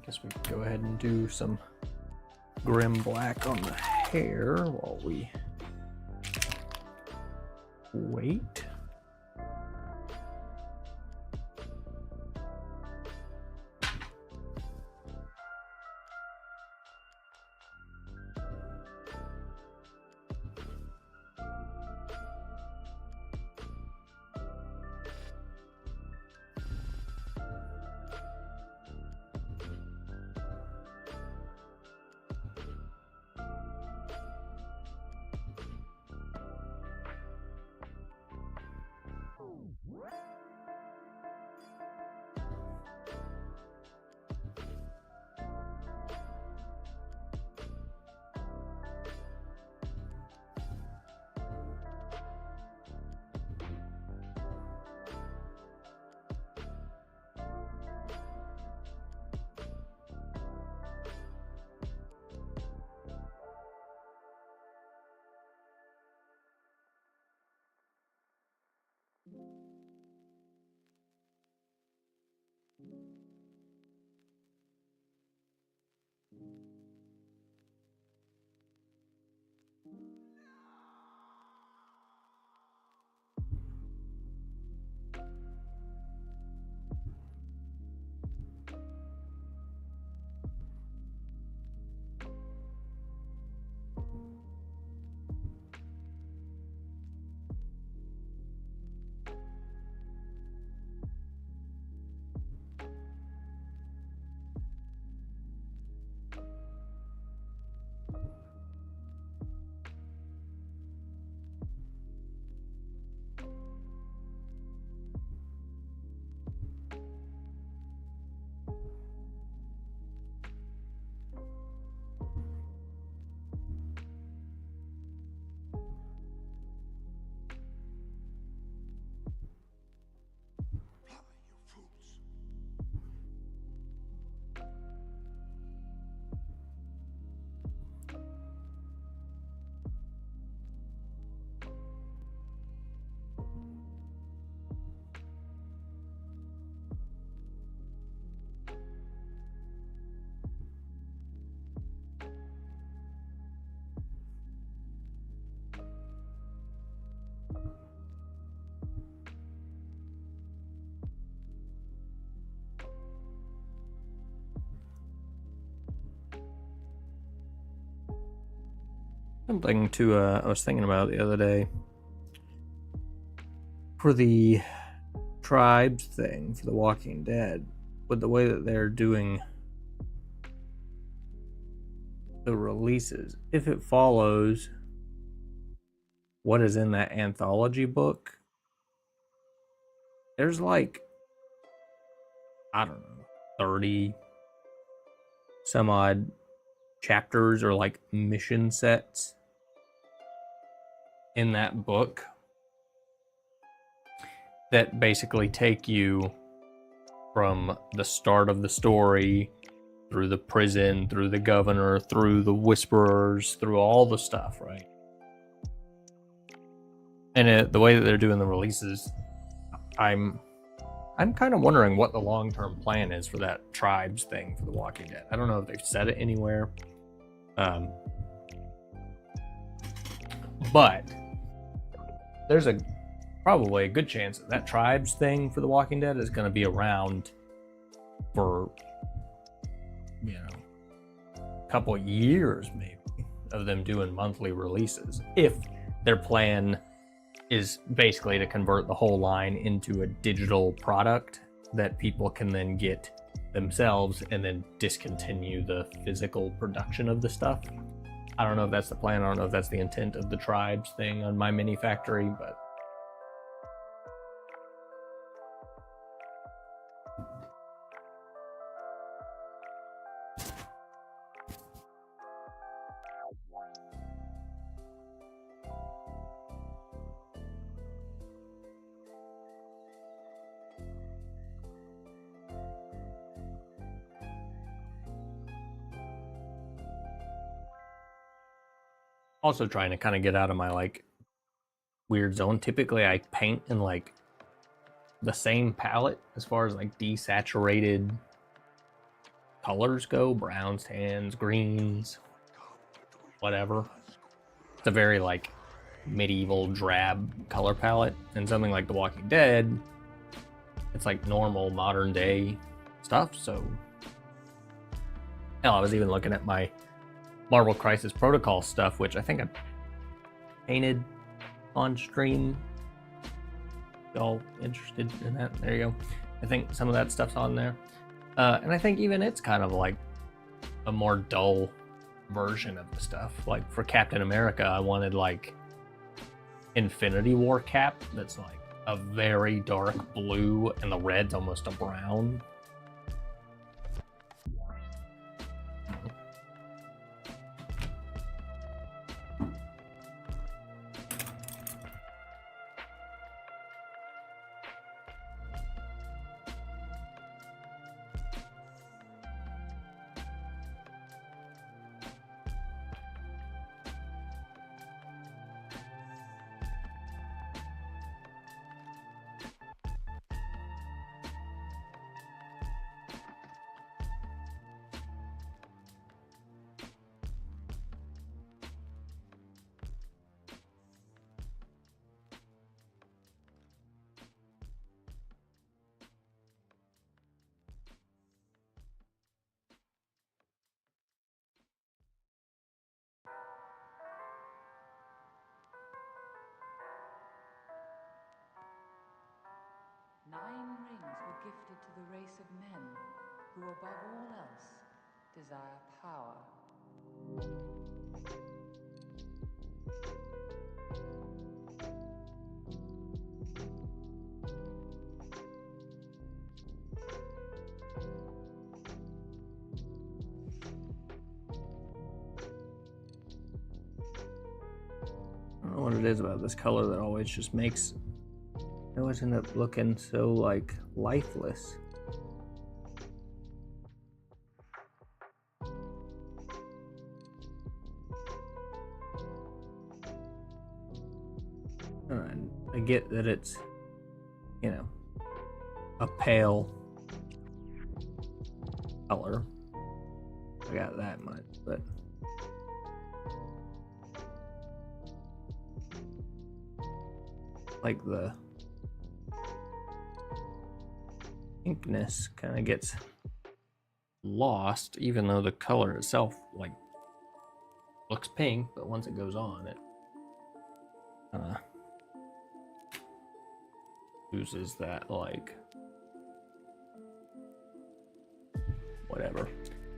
Speaker 1: Guess we can go ahead and do some grim black on the hair while we wait. Something to I was thinking about the other day for the tribes thing for The Walking Dead, with the way that they're doing the releases. If it follows what is in that anthology book, there's like, I don't know, 30 some odd chapters or like mission sets in that book that basically take you from the start of the story through the prison, through the governor, through the whisperers, through all the stuff, right? And the way that they're doing the releases, I'm kind of wondering what the long-term plan is for that tribes thing for The Walking Dead. I don't know if they've said it anywhere. But there's probably a good chance that tribes thing for The Walking Dead is going to be around for couple years maybe of them doing monthly releases, if their plan is basically to convert the whole line into a digital product that people can then get themselves and then discontinue the physical production of the stuff. I don't know if that's the plan. I don't know if that's the intent of the tribes thing on My Mini Factory, but also trying to kind of get out of my like weird zone. Typically I paint in like the same palette as far as like desaturated colors go, browns, tans, greens, whatever. It's a very like medieval drab color palette, and something like The Walking Dead, it's like normal modern day stuff. So hell, I was even looking at my Marvel Crisis Protocol stuff, which I think I painted on stream. Y'all interested in that? There you go. I think some of that stuff's on there. And I think even it's kind of like a more dull version of the stuff. Like for Captain America, I wanted like Infinity War cap that's like a very dark blue and the red's almost a brown.
Speaker 4: Nine rings were gifted to the race of men, who above all else desire power.
Speaker 1: I don't know what it is about this color that always just makes it always end up looking so like lifeless. And I get that it's, you know, a pale color. I got that much, but like the pinkness kind of gets lost, even though the color itself like looks pink, but once it goes on, it loses that like whatever.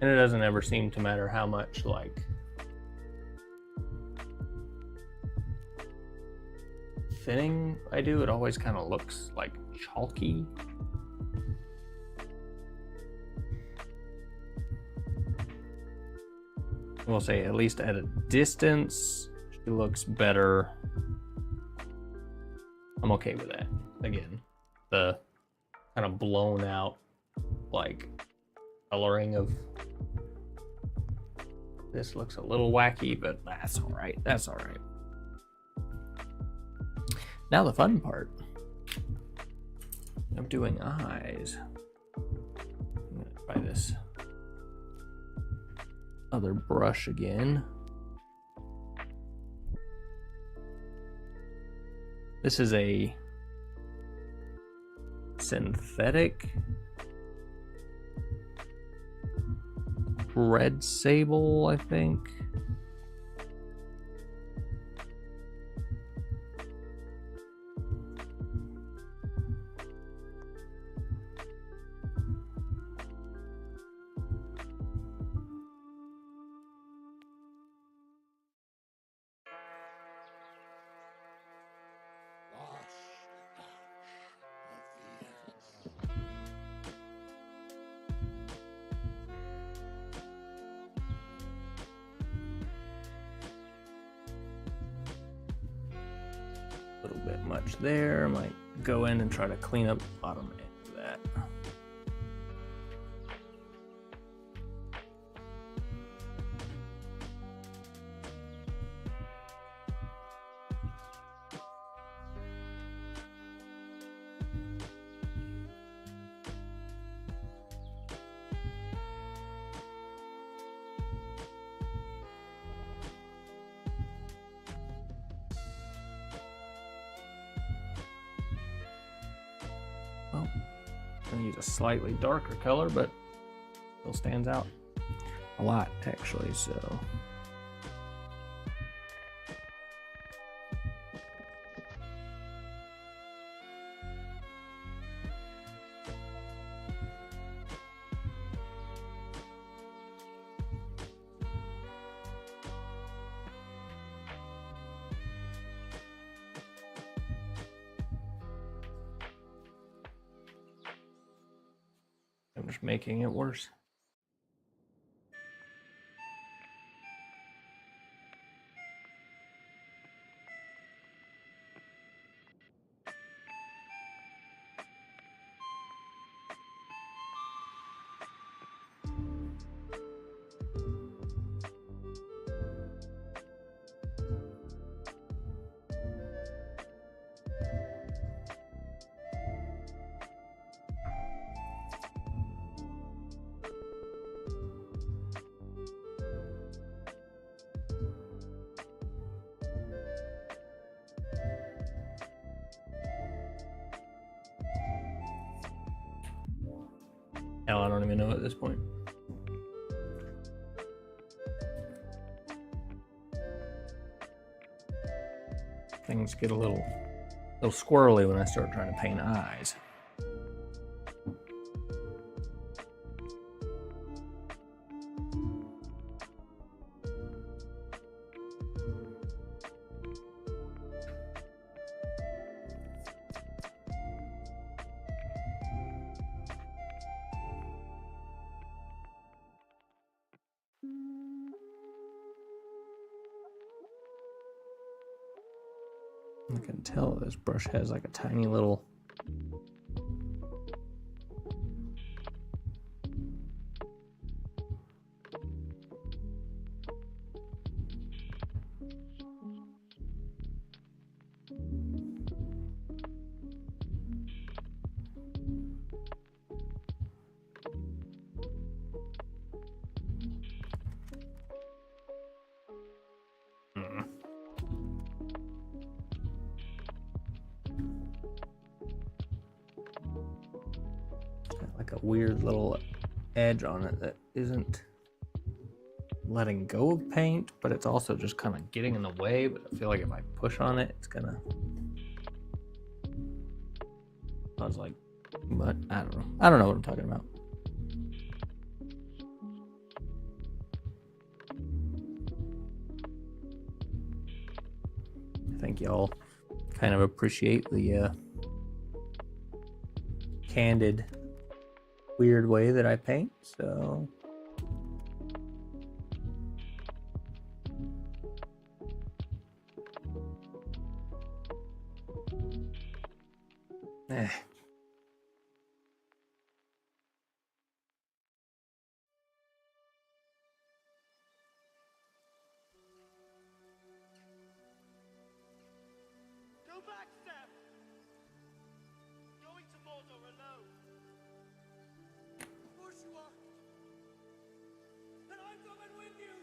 Speaker 1: And it doesn't ever seem to matter how much like thinning I do, it always kind of looks like chalky. We'll say at least at a distance, she looks better. I'm okay with that. Again, the kind of blown out like coloring of this looks a little wacky, but that's all right. That's all right. Now the fun part of doing eyes. I'm gonna try this other brush again. This is a synthetic red sable, I think. A little bit much there. Might go in and try to clean up the bottom end of that. Well, I'm gonna use a slightly darker color, but still stands out a lot actually, so. I'm just making it worse. Hell, I don't even know at this point. Things get a little squirrely when I start trying to paint eyes. I can tell this brush has like a tiny little like a weird little edge on it that isn't letting go of paint, but it's also just kind of getting in the way. But I feel like if I push on it, it's gonna. I was like, but I don't know. I don't know what I'm talking about. I think y'all kind of appreciate the candid, weird way that I paint, so. Eh.
Speaker 5: Go back, Sam! Going to Mordor alone. Of course you are. And I'm coming with you!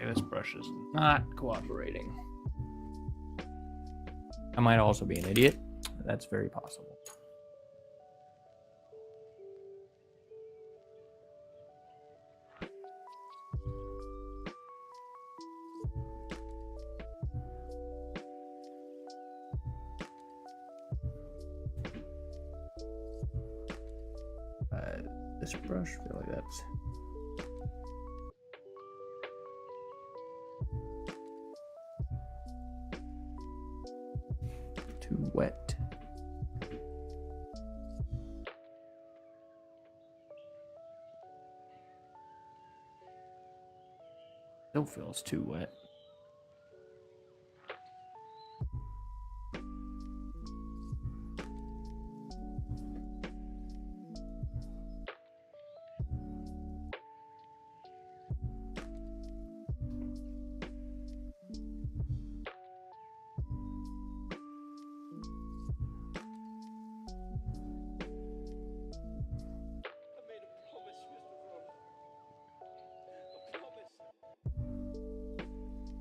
Speaker 1: Okay, this brush is not cooperating. I might also be an idiot. That's very possible. This brush, I feel like that's too wet. Still feels too wet.
Speaker 5: I made a promise, Mr. Frodo. A promise.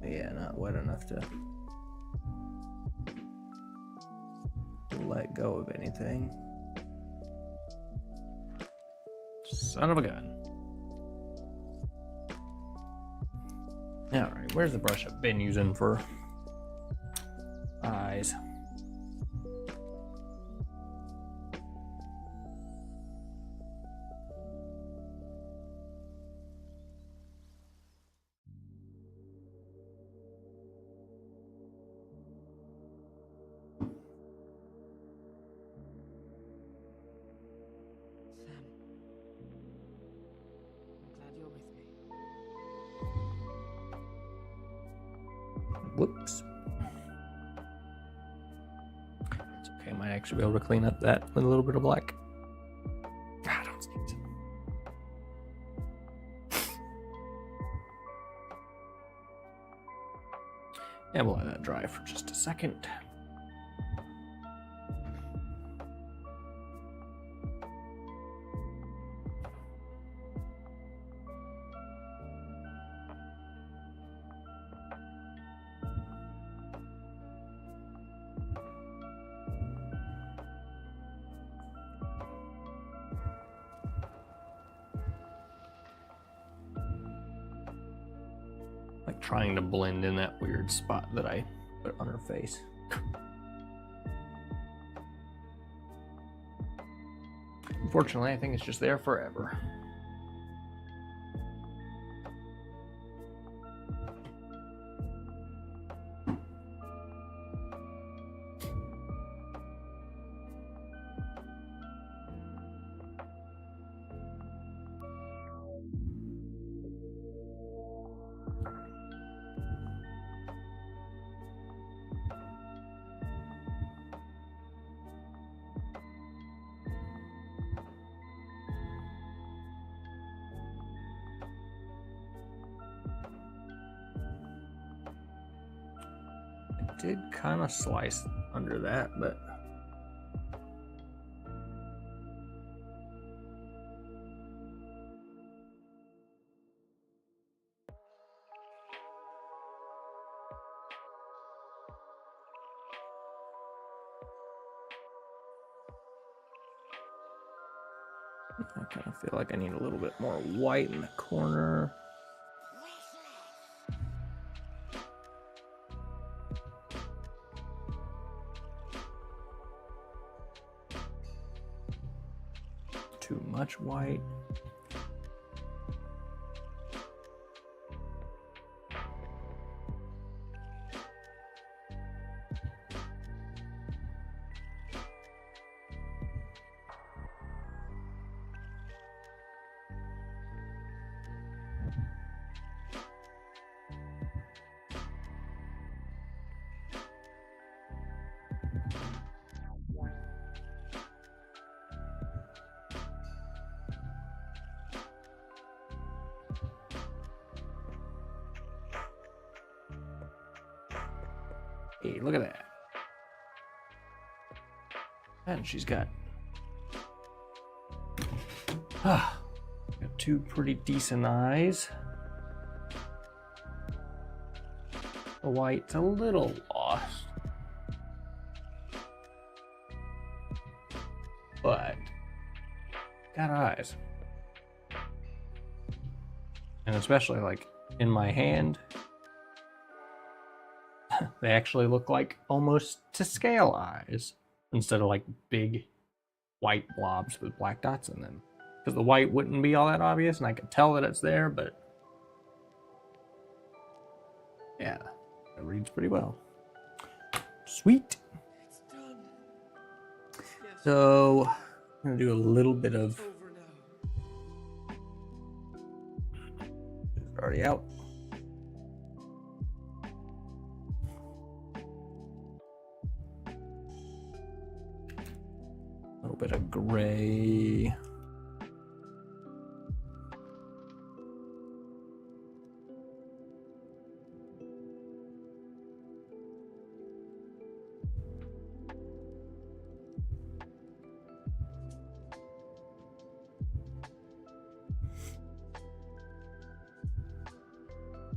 Speaker 1: Yeah, not wet enough to let go of anything. Son of a gun. Alright, where's the brush I've been using for eyes?
Speaker 7: Sam, I'm glad you're with me.
Speaker 1: Whoops. It's okay, I might actually be able to clean up that with a little bit of black. Ah, don't sneeze. Yeah, we'll let that dry for just a second. Like trying to blend in that weird spot that I put on her face. Unfortunately, I think it's just there forever. Did kind of slice under that, but I kind of feel like I need a little bit more white in the corner. Too much white. Hey, look at that. And she's got got two pretty decent eyes. The white's a little lost. But got eyes. And especially like in my hand, they actually look like almost to scale eyes instead of like big white blobs with black dots in them. Because the white wouldn't be all that obvious and I could tell that it's there, but yeah, it reads pretty well. Sweet.
Speaker 5: It's done. Yes,
Speaker 1: So I'm gonna do a little bit of
Speaker 5: it's over now.
Speaker 1: it's already out. A little bit of gray.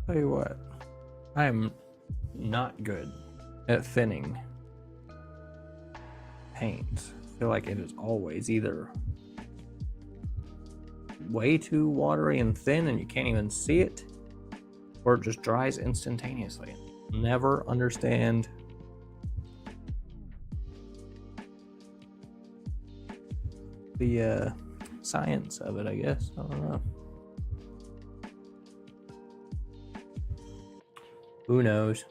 Speaker 1: Tell you what, I am not good at thinning paints. I feel like it is always either way too watery and thin and you can't even see it, or it just dries instantaneously. Never understand the science of it, I guess. I don't know. Who knows?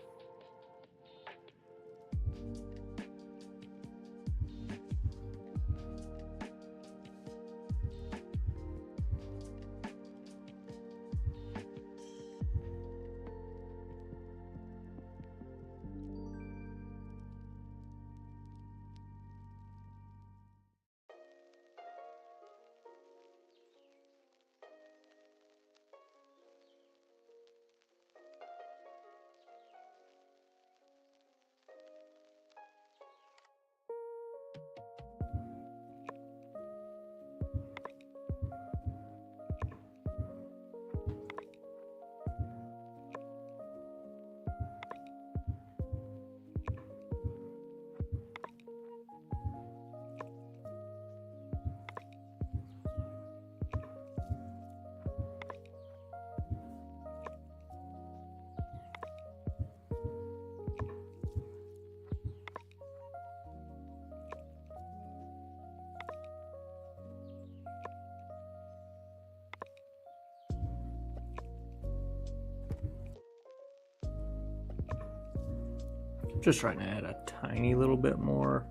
Speaker 1: Just trying to add a tiny little bit more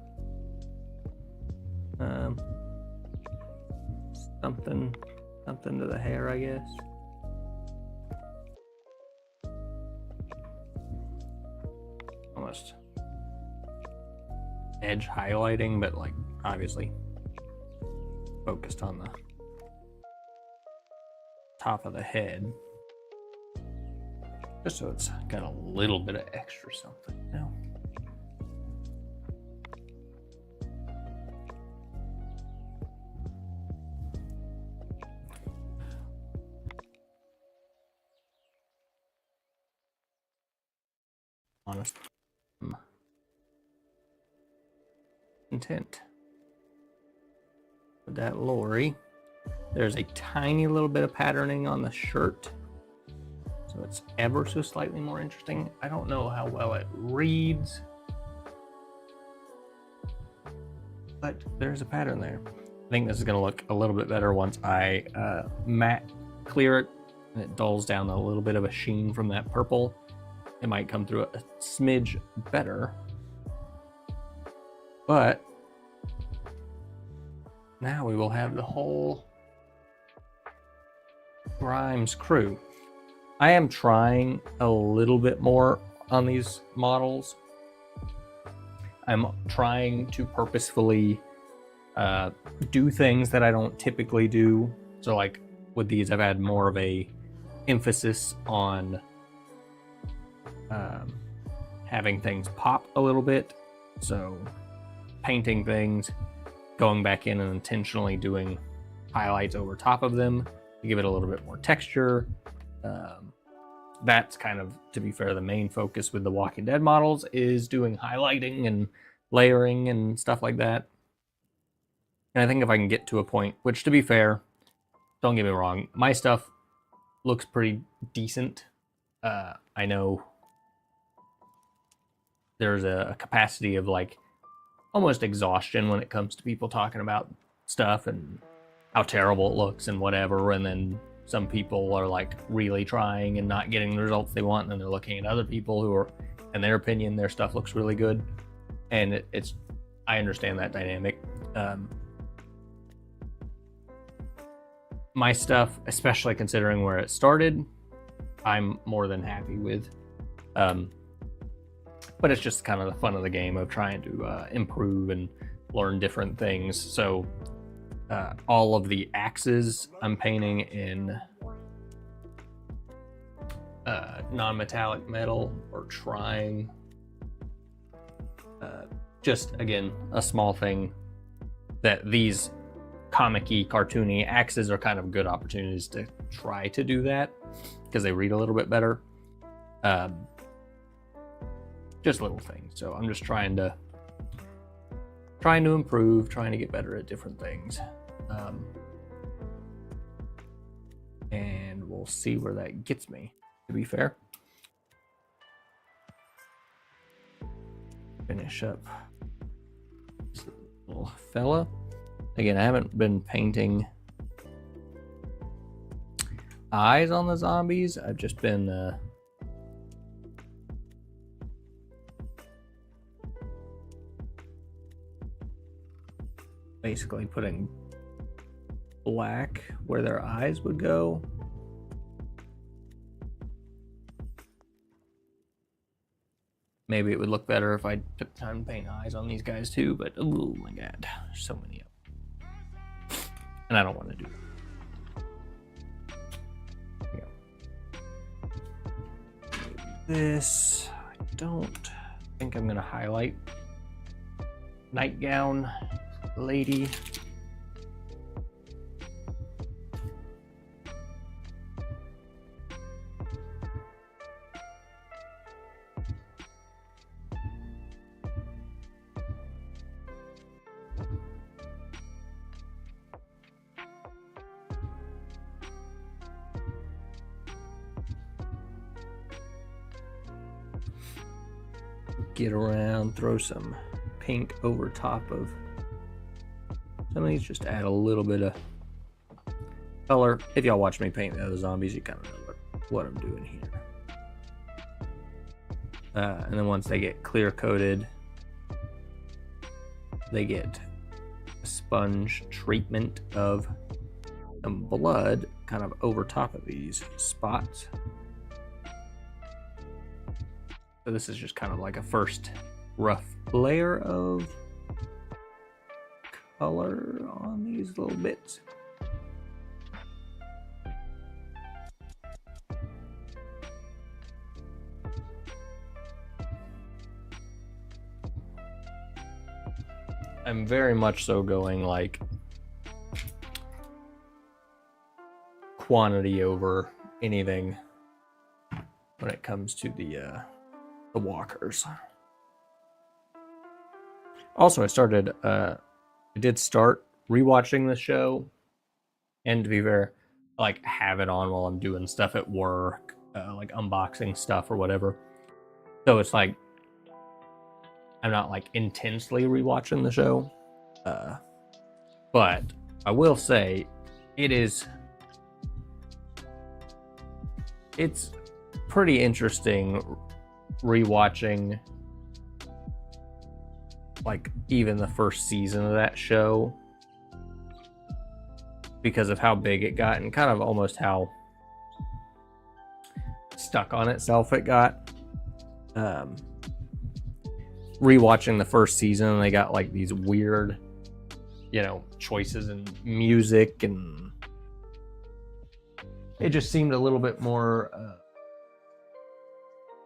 Speaker 1: something to the hair, I guess. Almost edge highlighting, but like obviously focused on the top of the head. Just so it's got a little bit of extra something, you know? Honest intent with that Lori. There's a tiny little bit of patterning on the shirt, so it's ever so slightly more interesting. I don't know how well it reads, but there's a pattern there. I think this is going to look a little bit better once I matte clear it and it dulls down a little bit of a sheen from that purple. It might come through a smidge better, but now we will have the whole Grimes crew. I am trying a little bit more on these models. I'm trying to purposefully do things that I don't typically do. So like with these, I've had more of a emphasis on having things pop a little bit. So painting things, going back in and intentionally doing highlights over top of them to give it a little bit more texture. that's kind of, to be fair, the main focus with the Walking Dead models is doing highlighting and layering and stuff like that. And I think if I can get to a point, which, to be fair, don't get me wrong, my stuff looks pretty decent. I know there's a capacity of like almost exhaustion when it comes to people talking about stuff and how terrible it looks and whatever, and then some people are like really trying and not getting the results they want, and then they're looking at other people who are, in their opinion, their stuff looks really good. And it's I understand that dynamic. My stuff, especially considering where it started, I'm more than happy with. But it's just kind of the fun of the game of trying to improve and learn different things. So all of the axes I'm painting in non-metallic metal, or trying. Just, again, a small thing that these comic-y, cartoony axes are kind of good opportunities to try to do that because they read a little bit better. Just little things. So I'm just trying to improve, trying to get better at different things. And we'll see where that gets me, to be fair. Finish up this little fella. Again, I haven't been painting eyes on the zombies. I've just been basically putting black where their eyes would go. Maybe it would look better if I took time to paint eyes on these guys too, but oh my god, there's so many of them. And I don't want to do that. This, I don't think I'm going to highlight nightgown lady. Get around, throw some pink over top of some of these, just to add a little bit of color. If y'all watch me paint the other zombies, you kind of know what I'm doing here. And then once they get clear coated, they get a sponge treatment of some blood kind of over top of these spots. So this is just kind of like a first rough layer of color on these little bits. I'm very much so going like quantity over anything when it comes to the walkers. Also, I did start rewatching the show, and to be fair, I like have it on while I'm doing stuff at work, like unboxing stuff or whatever. So it's like I'm not like intensely rewatching the show, but I will say it's pretty interesting rewatching like even the first season of that show because of how big it got and kind of almost how stuck on itself it got. Rewatching the first season, they got like these weird, choices in music, and it just seemed a little bit more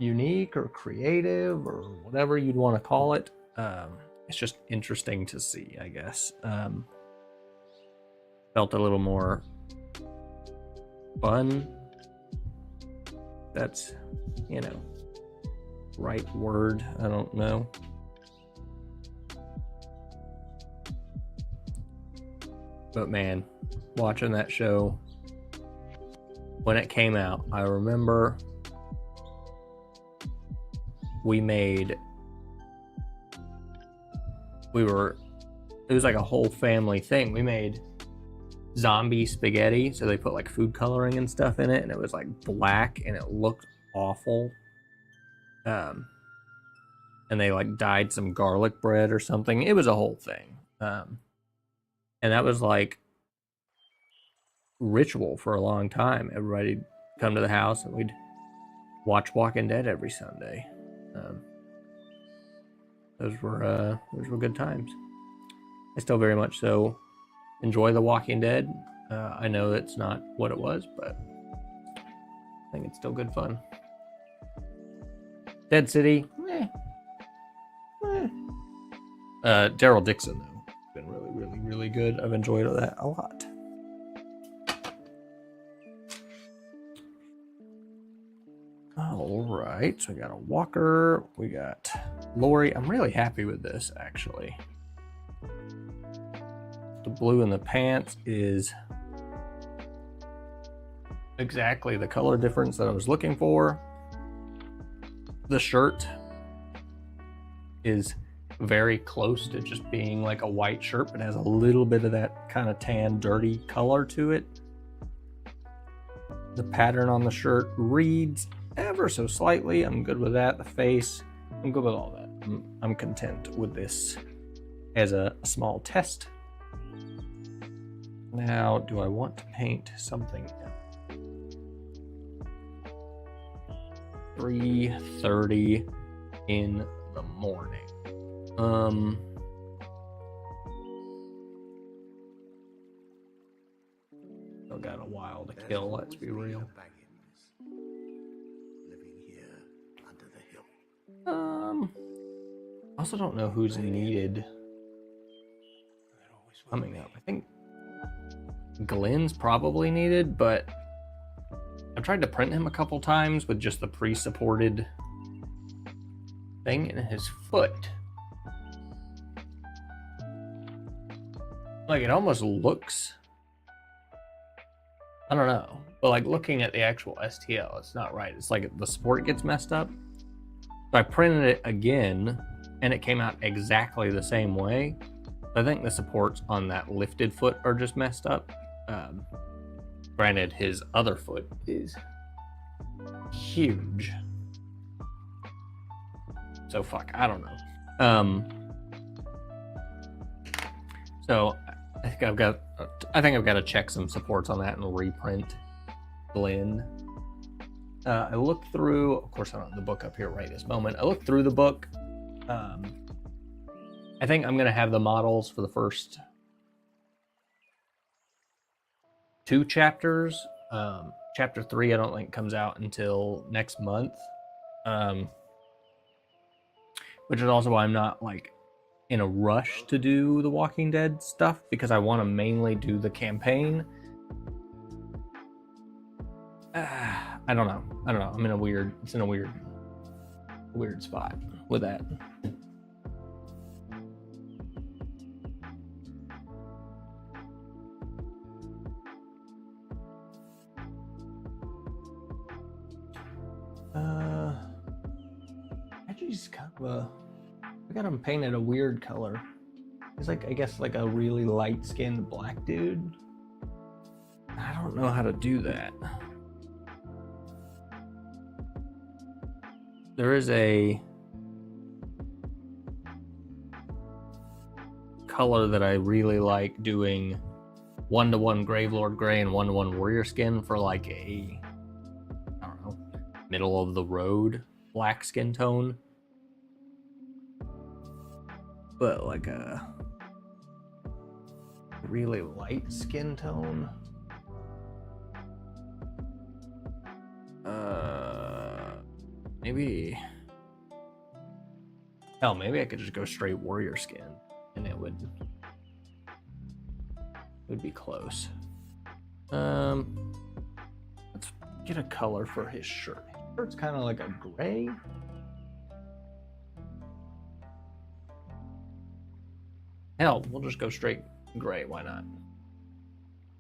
Speaker 1: unique or creative or whatever you'd want to call it. It's just interesting to see, I guess. Felt a little more fun That's, you know, right word. I don't know. But man, watching that show when it came out, I remember it was like a whole family thing. We made zombie spaghetti, so they put like food coloring and stuff in it, and it was like black and it looked awful. And they like dyed some garlic bread or something. It was a whole thing. And that was like ritual for a long time. Everybody'd come to the house and we'd watch Walking Dead every Sunday. Those were good times. I still very much so enjoy The Walking Dead. I know it's not what it was, but I think it's still good fun. Dead City, Daryl Dixon, though, been really, really, really good. I've enjoyed that a lot. All right, so we got a Walker, we got Lori. I'm really happy with this, actually. The blue in the pants is exactly the color difference that I was looking for. The shirt is very close to just being like a white shirt, but has a little bit of that kind of tan, dirty color to it. The pattern on the shirt reads ever so slightly. I'm good with that. The face, I'm good with all that. I'm content with this as a small test. Now, do I want to paint something else? 3:30 in the morning. Still got a while to kill, let's be real.
Speaker 2: Living here under the hill.
Speaker 1: Also don't know who's needed coming up. I think Glenn's probably needed, but I've tried to print him a couple times with just the pre-supported thing in his foot. Like, it almost looks, I don't know, but like looking at the actual STL, it's not right. It's like the support gets messed up. So I printed it again and it came out exactly the same way. I think the supports on that lifted foot are just messed up. Granted, his other foot is huge. So fuck, I don't know. So I think I've got to check some supports on that and reprint Glenn. I looked through, of course I don't have the book up here right this moment. I looked through the book. I think I'm gonna have the models for the first 2 chapters. Chapter 3 I don't think comes out until next month. Which is also why I'm not like in a rush to do the Walking Dead stuff, because I want to mainly do the campaign. I don't know. I'm in a weird spot with that. Actually, just kind of I got him painted a weird color. He's like, I guess, like a really light-skinned black dude. I don't know how to do that. There is a color that I really like doing 1-to-1 Gravelord Gray and 1-to-1 Warrior Skin for like a, I don't know, middle of the road black skin tone. But like a really light skin tone. Maybe. Hell, maybe I could just go straight warrior skin, and it would be close. Let's get a color for his shirt. It's kind of like a gray. Hell, we'll just go straight gray. Why not?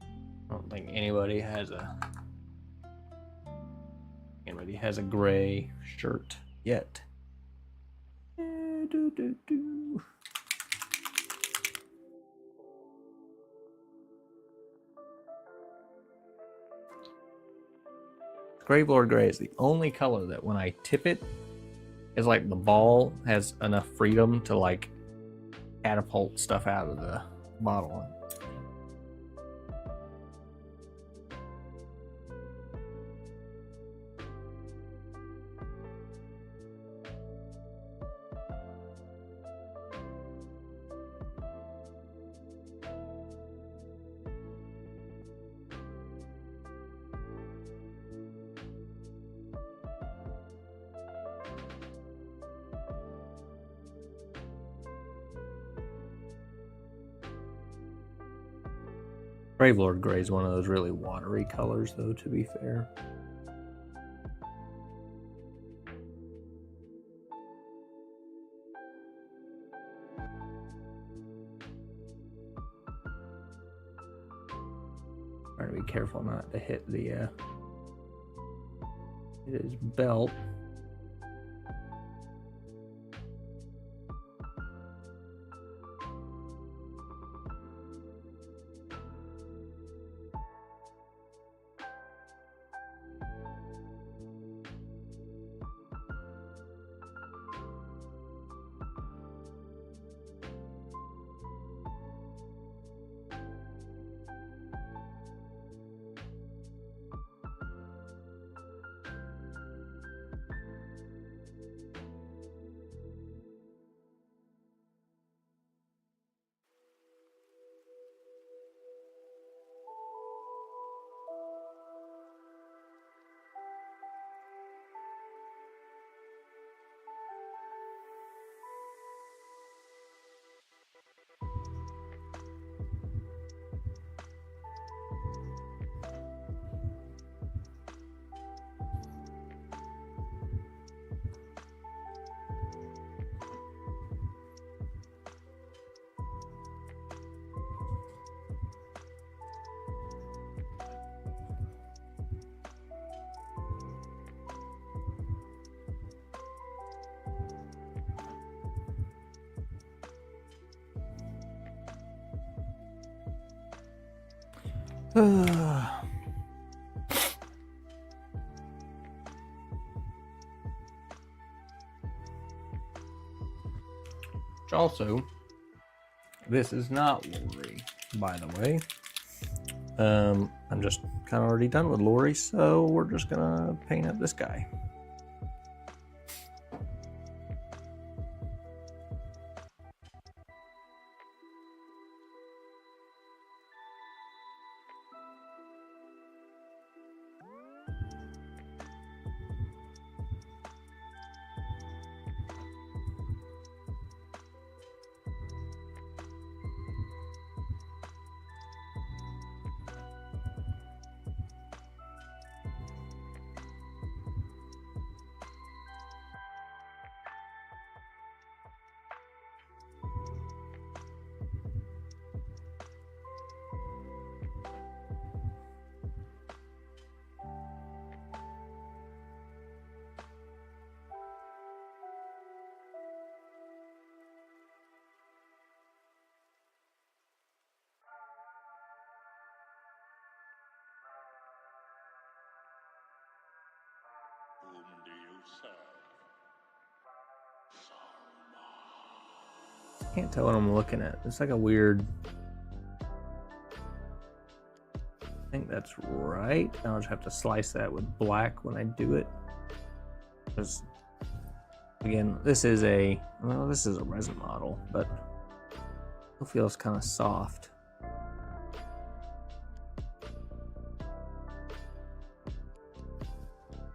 Speaker 1: I don't think anybody has a gray shirt yet. Gravelord Gray is the only color that when I tip it, is like the ball has enough freedom to like catapult stuff out of the bottle. Gravelord Gray is one of those really watery colors, though, to be fair. Trying to be careful not to hit his belt. Which also, this is not Lori, by the way. I'm just kind of already done with Lori, so we're just gonna paint up this guy.
Speaker 6: Whom do you serve? Saruman.
Speaker 1: Can't tell what I'm looking at. It's like a weird. I think that's right. I'll just have to slice that with black when I do it. Because again, this is a resin model, but it feels kind of soft.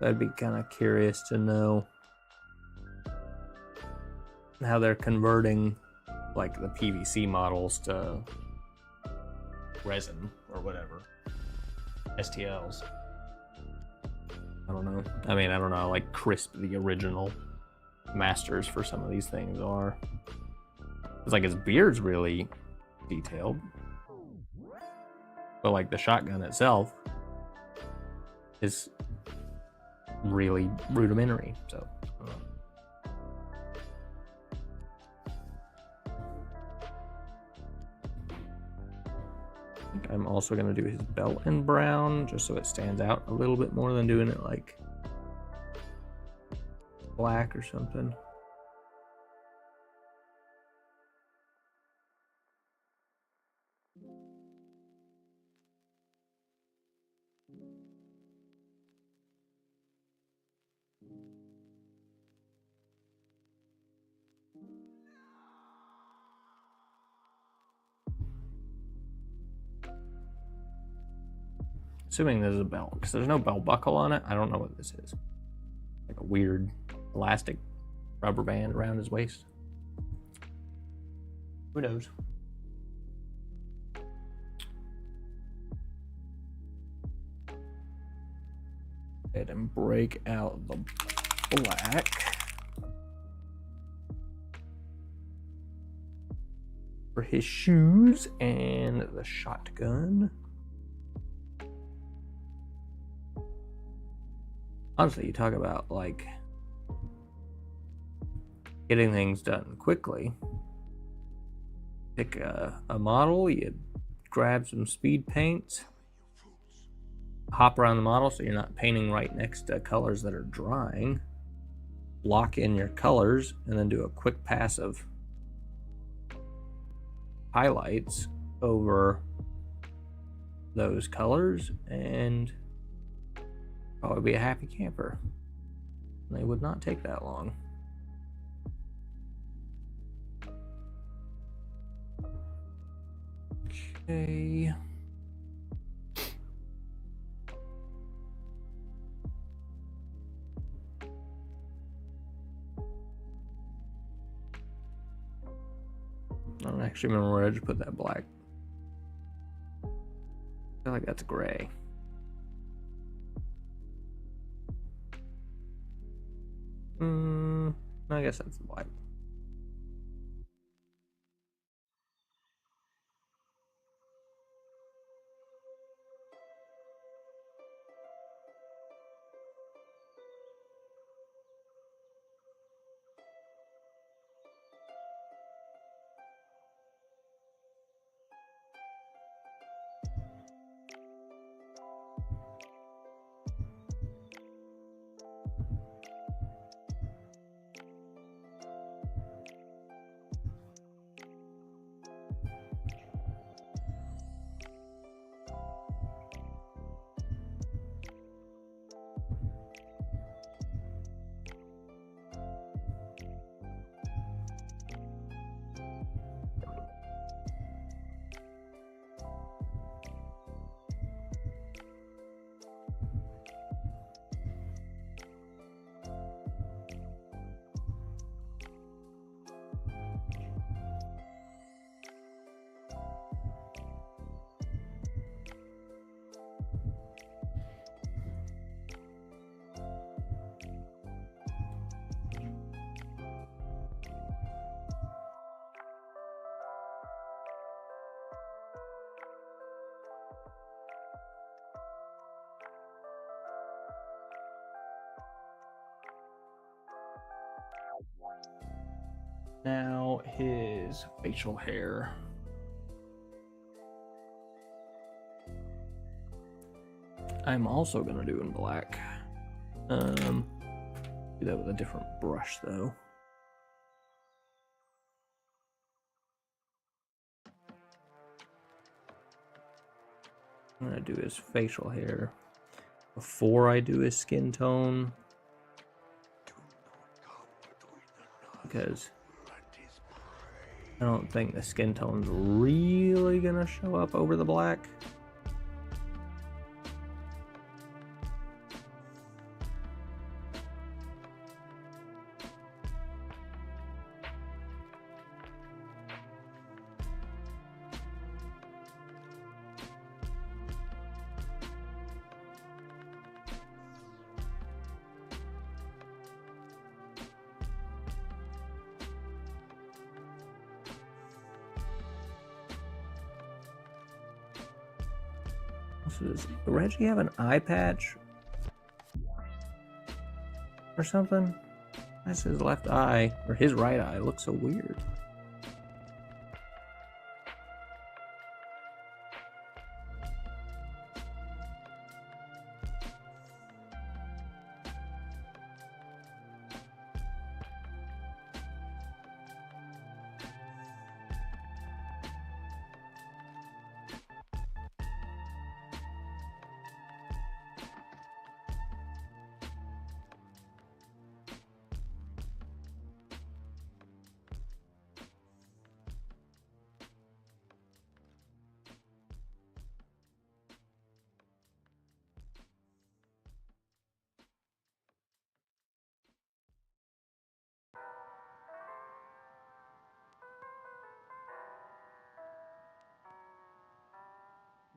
Speaker 1: I'd be kind of curious to know how they're converting like the PVC models to resin or whatever. STLs. I don't know. I mean, I don't know how like crisp the original masters for some of these things are. It's like his beard's really detailed, but like the shotgun itself is really rudimentary. So I think I'm also going to do his belt in brown just so it stands out a little bit more than doing it like black or something. Assuming this is a belt, because there's no belt buckle on it. I don't know what this is. Like a weird elastic rubber band around his waist. Who knows? Go ahead and break out the black for his shoes and the shotgun. Honestly, you talk about like getting things done quickly. Pick a model, you grab some speed paints, hop around the model so you're not painting right next to colors that are drying. Lock in your colors and then do a quick pass of highlights over those colors and probably be a happy camper. They would not take that long. Okay. I don't actually remember where I just put that black. I feel like that's gray. I guess that's black. Now his facial hair. I'm also gonna do in black. Do that with a different brush though. I'm gonna do his facial hair before I do his skin tone, because I don't think the skin tone's really gonna show up over the black. Does Reggie have an eye patch? Or something? That's his left eye, or his right eye. It looks so weird.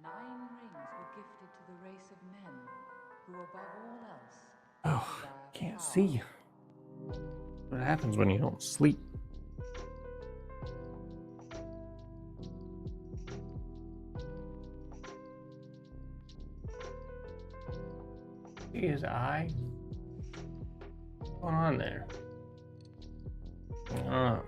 Speaker 4: Nine rings were gifted to the race of men, who above all else
Speaker 1: Oh,
Speaker 4: desire
Speaker 1: can't
Speaker 4: power.
Speaker 1: see. What happens when you don't sleep? See his eye? What's going on there? Oh.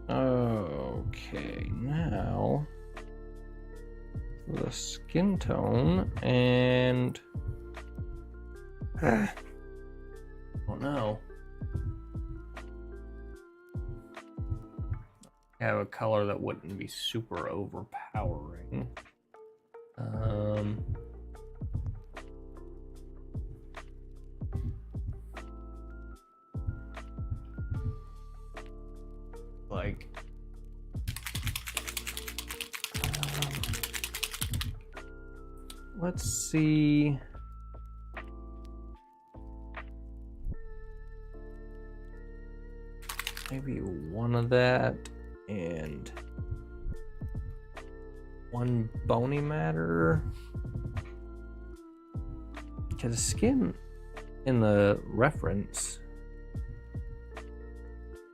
Speaker 1: Okay, now the skin tone and I don't know. Have a color that wouldn't be super overpowering. Like let's see. Maybe one of that and one bony matter. Because the skin in the reference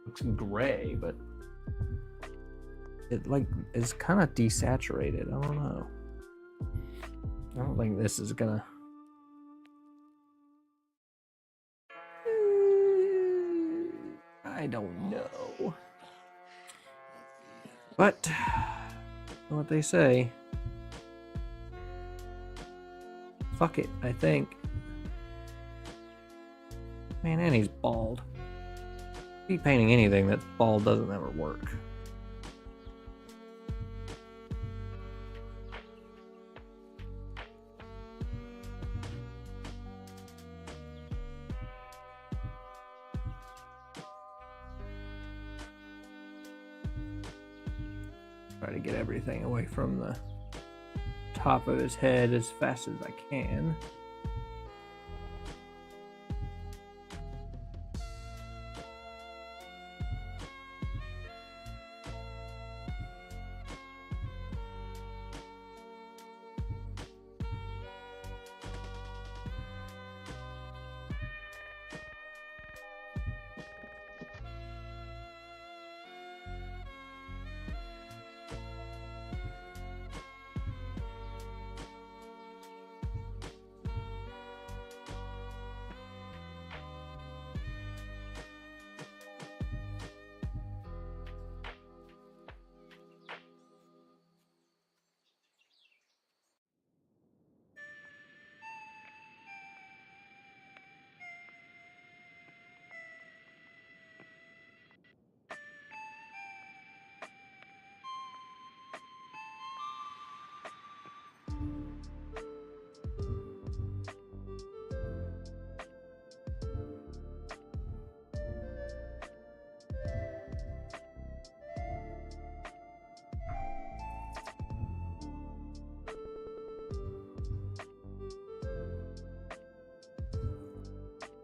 Speaker 1: looks gray, but it like is kind of desaturated. I don't know. I don't think this is gonna. I don't know. But what they say. Fuck it, I think. Man, and he's bald. Speed painting anything that's bald doesn't ever work. Try to get everything away from the top of his head as fast as I can.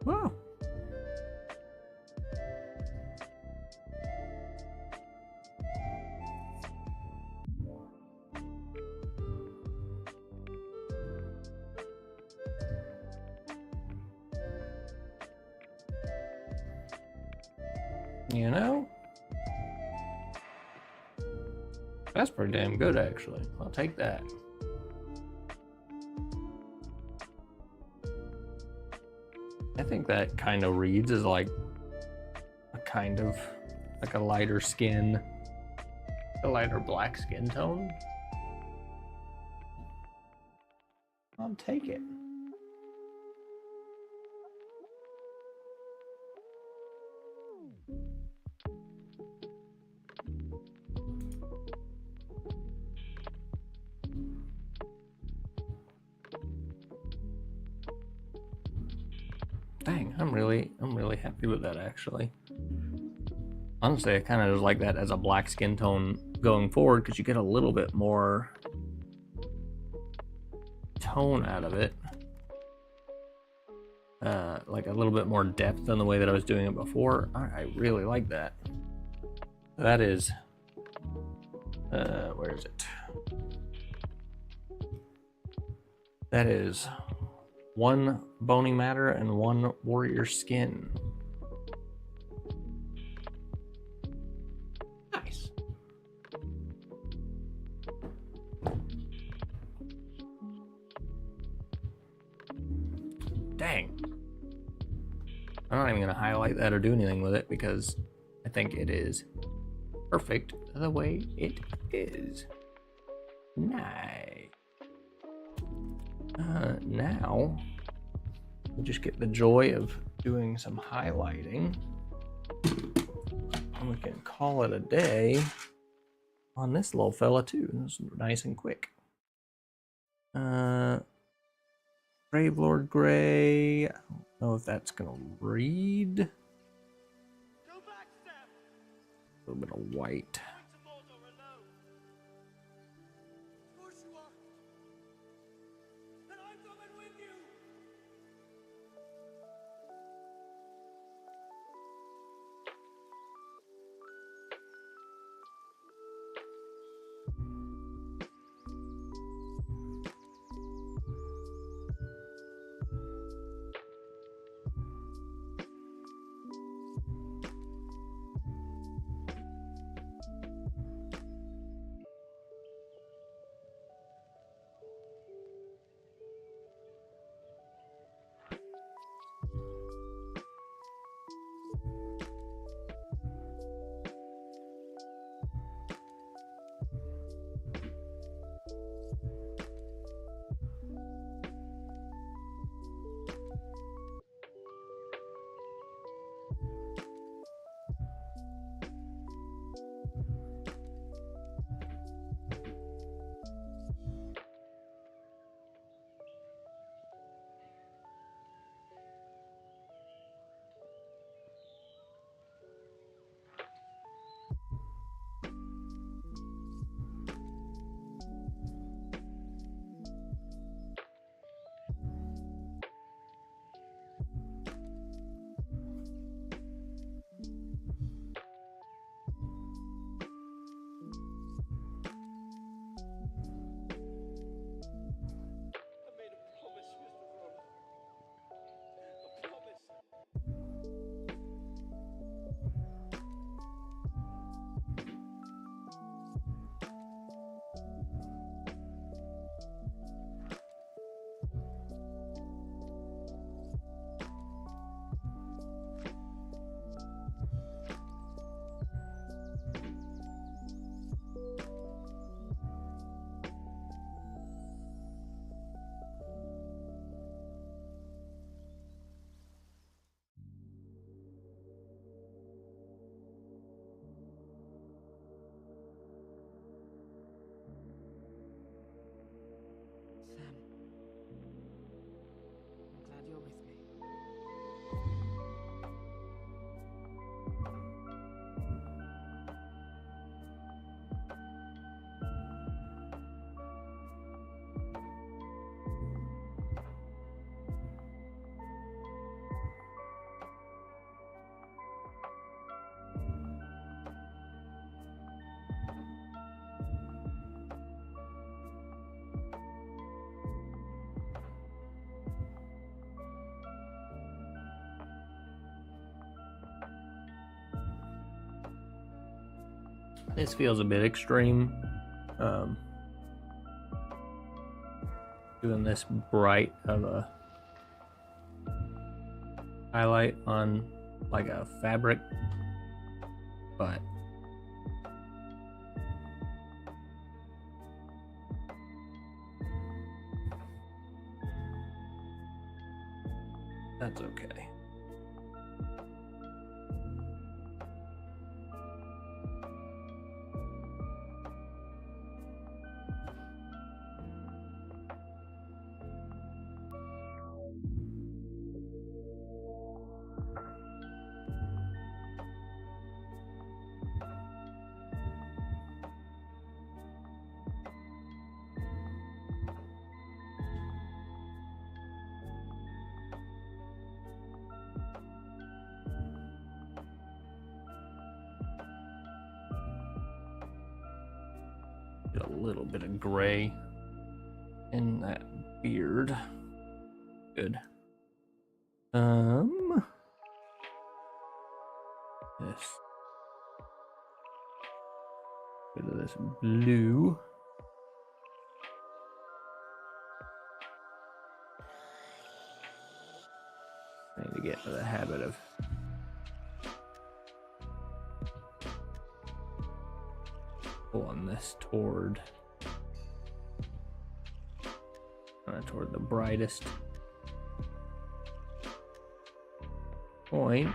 Speaker 1: Whoa. You know, that's pretty damn good, actually. I'll take that. I think that kind of reads as like a kind of like a lighter skin, a lighter black skin tone. I'll take it. Dang, I'm really happy with that, actually. Honestly, I kind of just like that as a black skin tone going forward because you get a little bit more tone out of it. Like a little bit more depth than the way that I was doing it before. I really like that. That is, where is it? That is 1 bony matter and 1 warrior skin. Nice. Dang. I'm not even going to highlight that or do anything with it because I think it is perfect the way it is. Nice. Now, we just get the joy of doing some highlighting. And we can call it a day on this little fella too. This is nice and quick. Grave Lord Gray. I don't know if that's gonna read.
Speaker 5: Go back, Sam.
Speaker 1: A little bit of white.
Speaker 5: Going to Mordor alone. Of course you are. And I'm coming with you.
Speaker 1: This feels a bit extreme. Doing this bright of a highlight on like a fabric, but that's okay. Get a little bit of gray in that beard. Good. This. Bit of this blue. I need to get into the habit of pulling this toward the brightest point.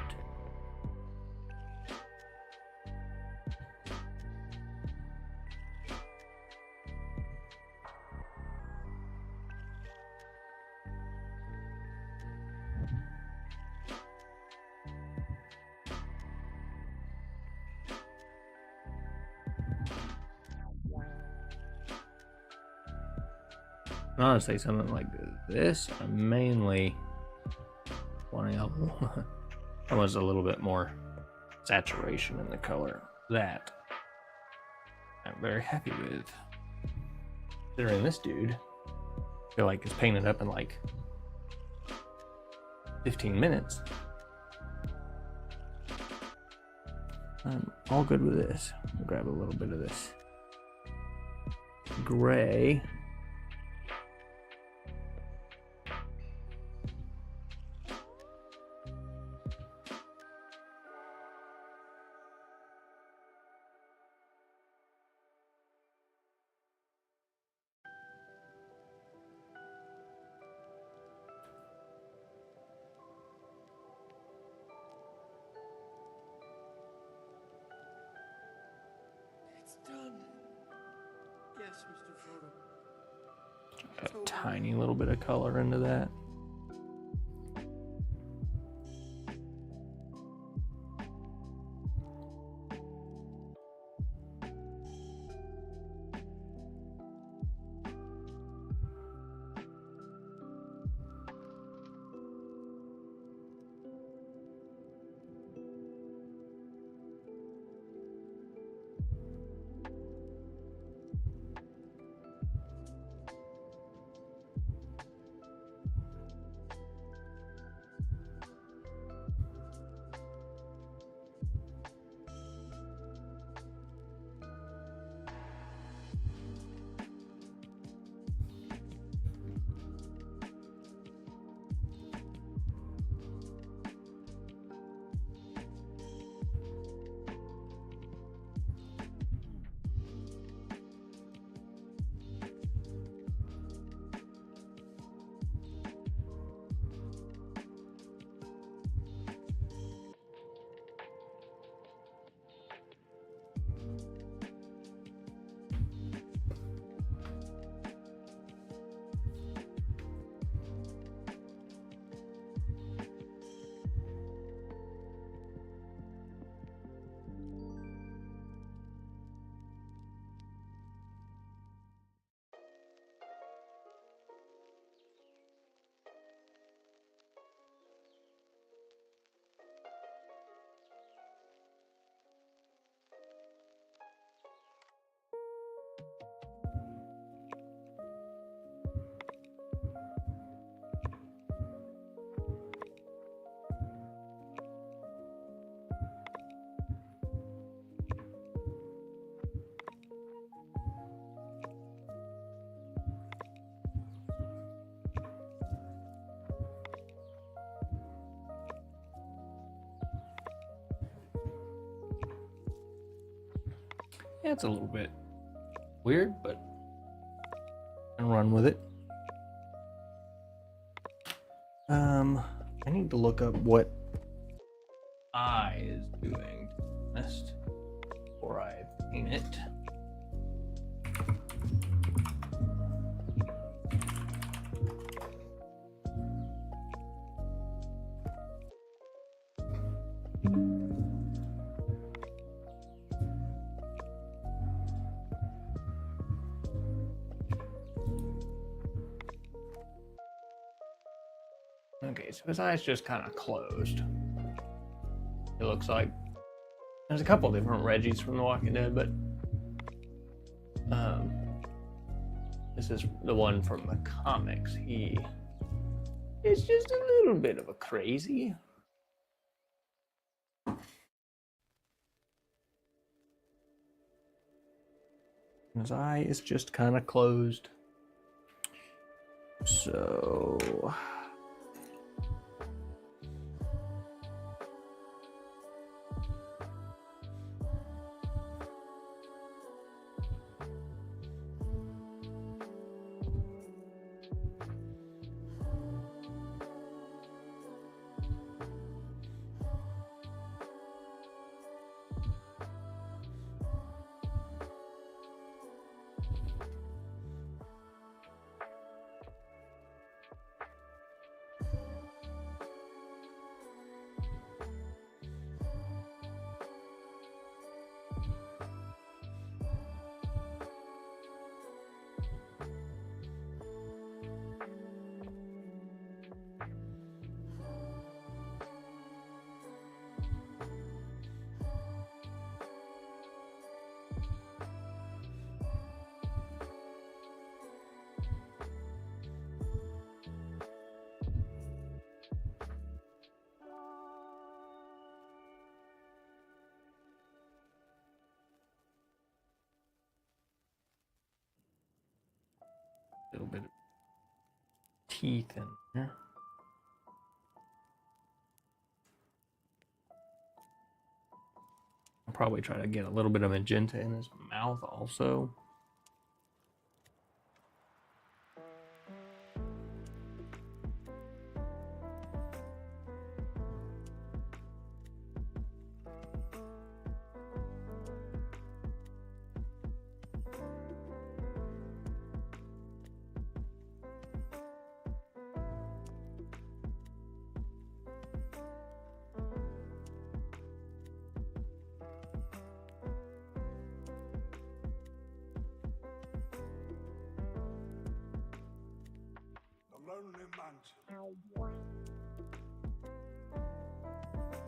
Speaker 1: Honestly, something like this, I'm mainly wanting almost a little bit more saturation in the color. That I'm very happy with. Considering this dude, I feel like it's painted up in like 15 minutes. I'm all good with this. I'll grab a little bit of this gray.
Speaker 2: It's done. Yes, Mr. Frodo.
Speaker 1: A tiny little bit of color into that. Yeah, it's a little bit weird, but I can run with it. I need to look up what eye is doing best before I paint it. Okay, so his eye's just kind of closed. It looks like there's a couple different Reggies from The Walking Dead, but this is the one from the comics. He is just a little bit of a crazy. His eye is just kind of closed. So a little bit of teeth in there. I'll probably try to get a little bit of magenta in his mouth also.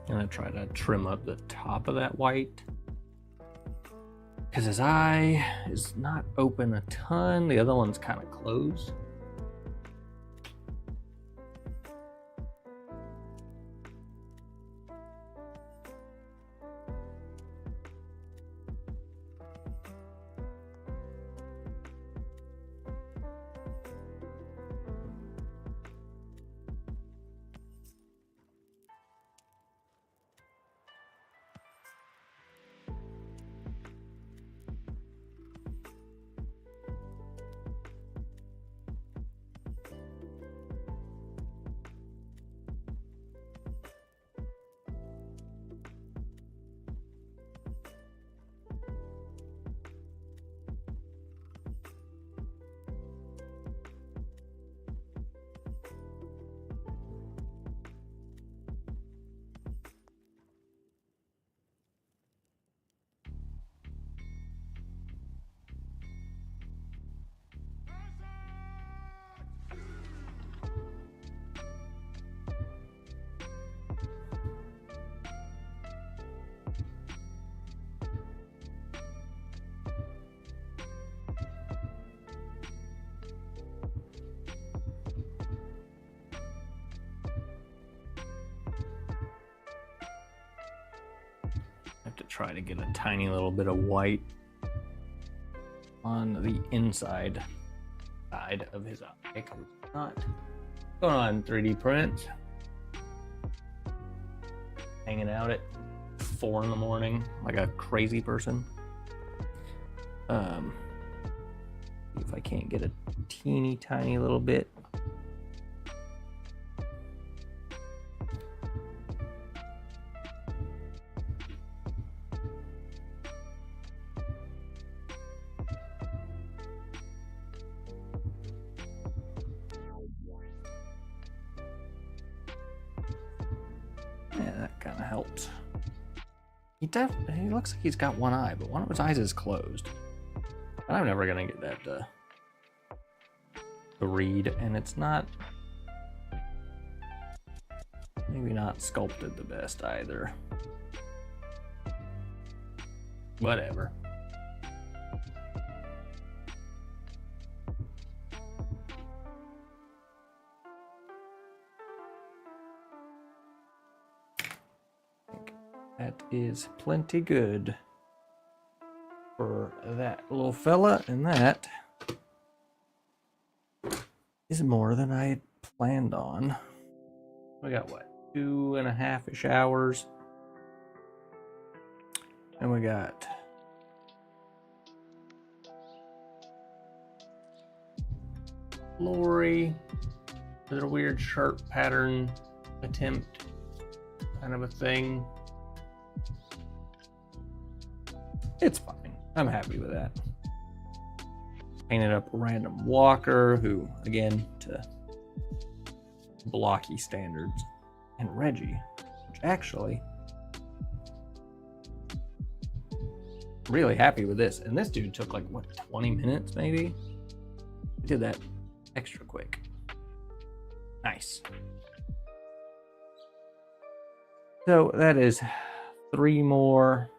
Speaker 1: I'm gonna try to trim up the top of that white because his eye is not open a ton. The other one's kind of closed. Have to try to get a tiny little bit of white on the inside side of his eye because it's not going on 3D print. Hanging out at 4 in the morning like a crazy person. See if I can't get a teeny tiny little bit. Yeah, that kind of helps. He looks like he's got one eye, but one of his eyes is closed. But I'm never gonna get that to read, and it's not maybe not sculpted the best either. Whatever. That is plenty good for that little fella, and that is more than I had planned on. We got what, 2.5-ish hours, and we got Lori with a weird sharp pattern attempt kind of a thing. It's fine. I'm happy with that. Painted up a random walker who, again, to blocky standards. And Reggie, which actually, really happy with this. And this dude took like, what, 20 minutes maybe? We did that extra quick. Nice. So that is 3 more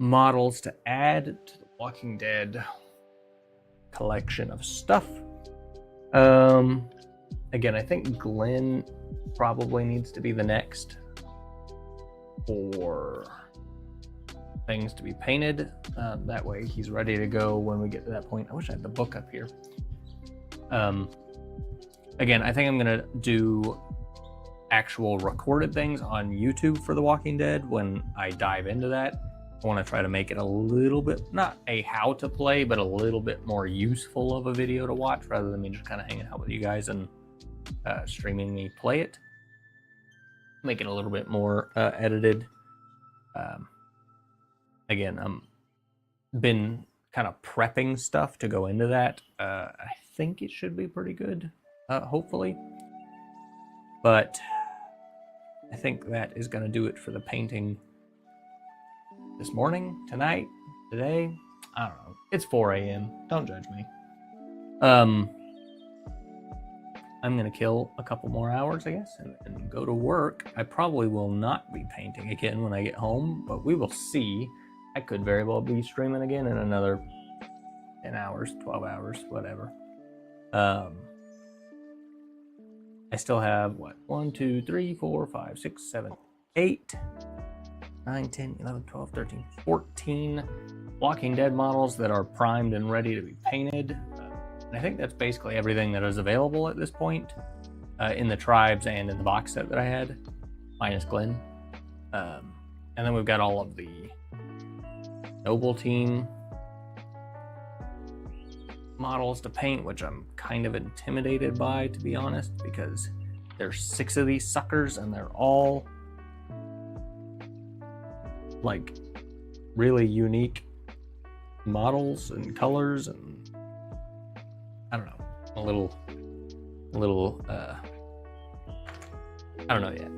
Speaker 1: models to add to the Walking Dead collection of stuff. Again, I think Glenn probably needs to be the next for things to be painted. That way he's ready to go when we get to that point. I wish I had the book up here. Again, I think I'm gonna do actual recorded things on YouTube for The Walking Dead when I dive into that. I want to try to make it a little bit, not a how to play, but a little bit more useful of a video to watch rather than me just kind of hanging out with you guys and streaming me play it. Make it a little bit more edited. Again, been kind of prepping stuff to go into that. I think it should be pretty good, hopefully. But I think that is going to do it for the painting this morning, tonight, today. I don't know. It's 4 a.m. Don't judge me. I'm going to kill a couple more hours, I guess, and go to work. I probably will not be painting again when I get home, but we will see. I could very well be streaming again in another 10 hours, 12 hours, whatever. I still have, what, 1, 2, 3, 4, 5, 6, 7, 8, 9, 10, 11, 12, 13, 14 Walking Dead models that are primed and ready to be painted. And I think that's basically everything that is available at this point in the tribes and in the box set that I had, minus Glenn. And then we've got all of the Noble Team models to paint, which I'm kind of intimidated by, to be honest, because there's 6 of these suckers and they're all like really unique models and colors, and I don't know, a little I don't know yet.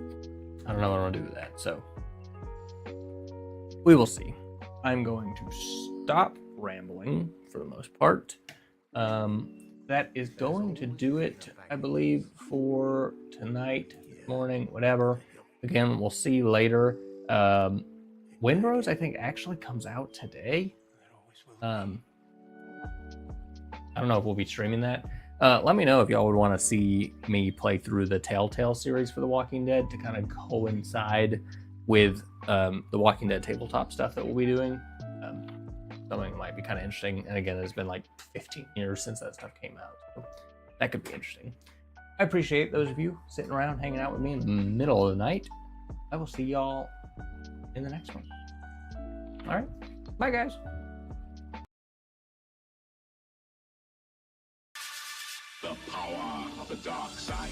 Speaker 1: I don't know what I want to do with that, so we will see. I'm going to stop rambling for the most part. That is going to do it, I believe, for tonight, morning, whatever. Again, we'll see later. Windrose, I think, actually comes out today. I don't know if we'll be streaming that. Let me know if y'all would want to see me play through the Telltale series for The Walking Dead to kind of coincide with the Walking Dead tabletop stuff that we'll be doing. Something that might be kind of interesting. And again, it's been like 15 years since that stuff came out, so that could be interesting. I appreciate those of you sitting around hanging out with me in the middle of the night. I will see y'all in the next one. All right. Bye, guys.
Speaker 6: The power of the dark side.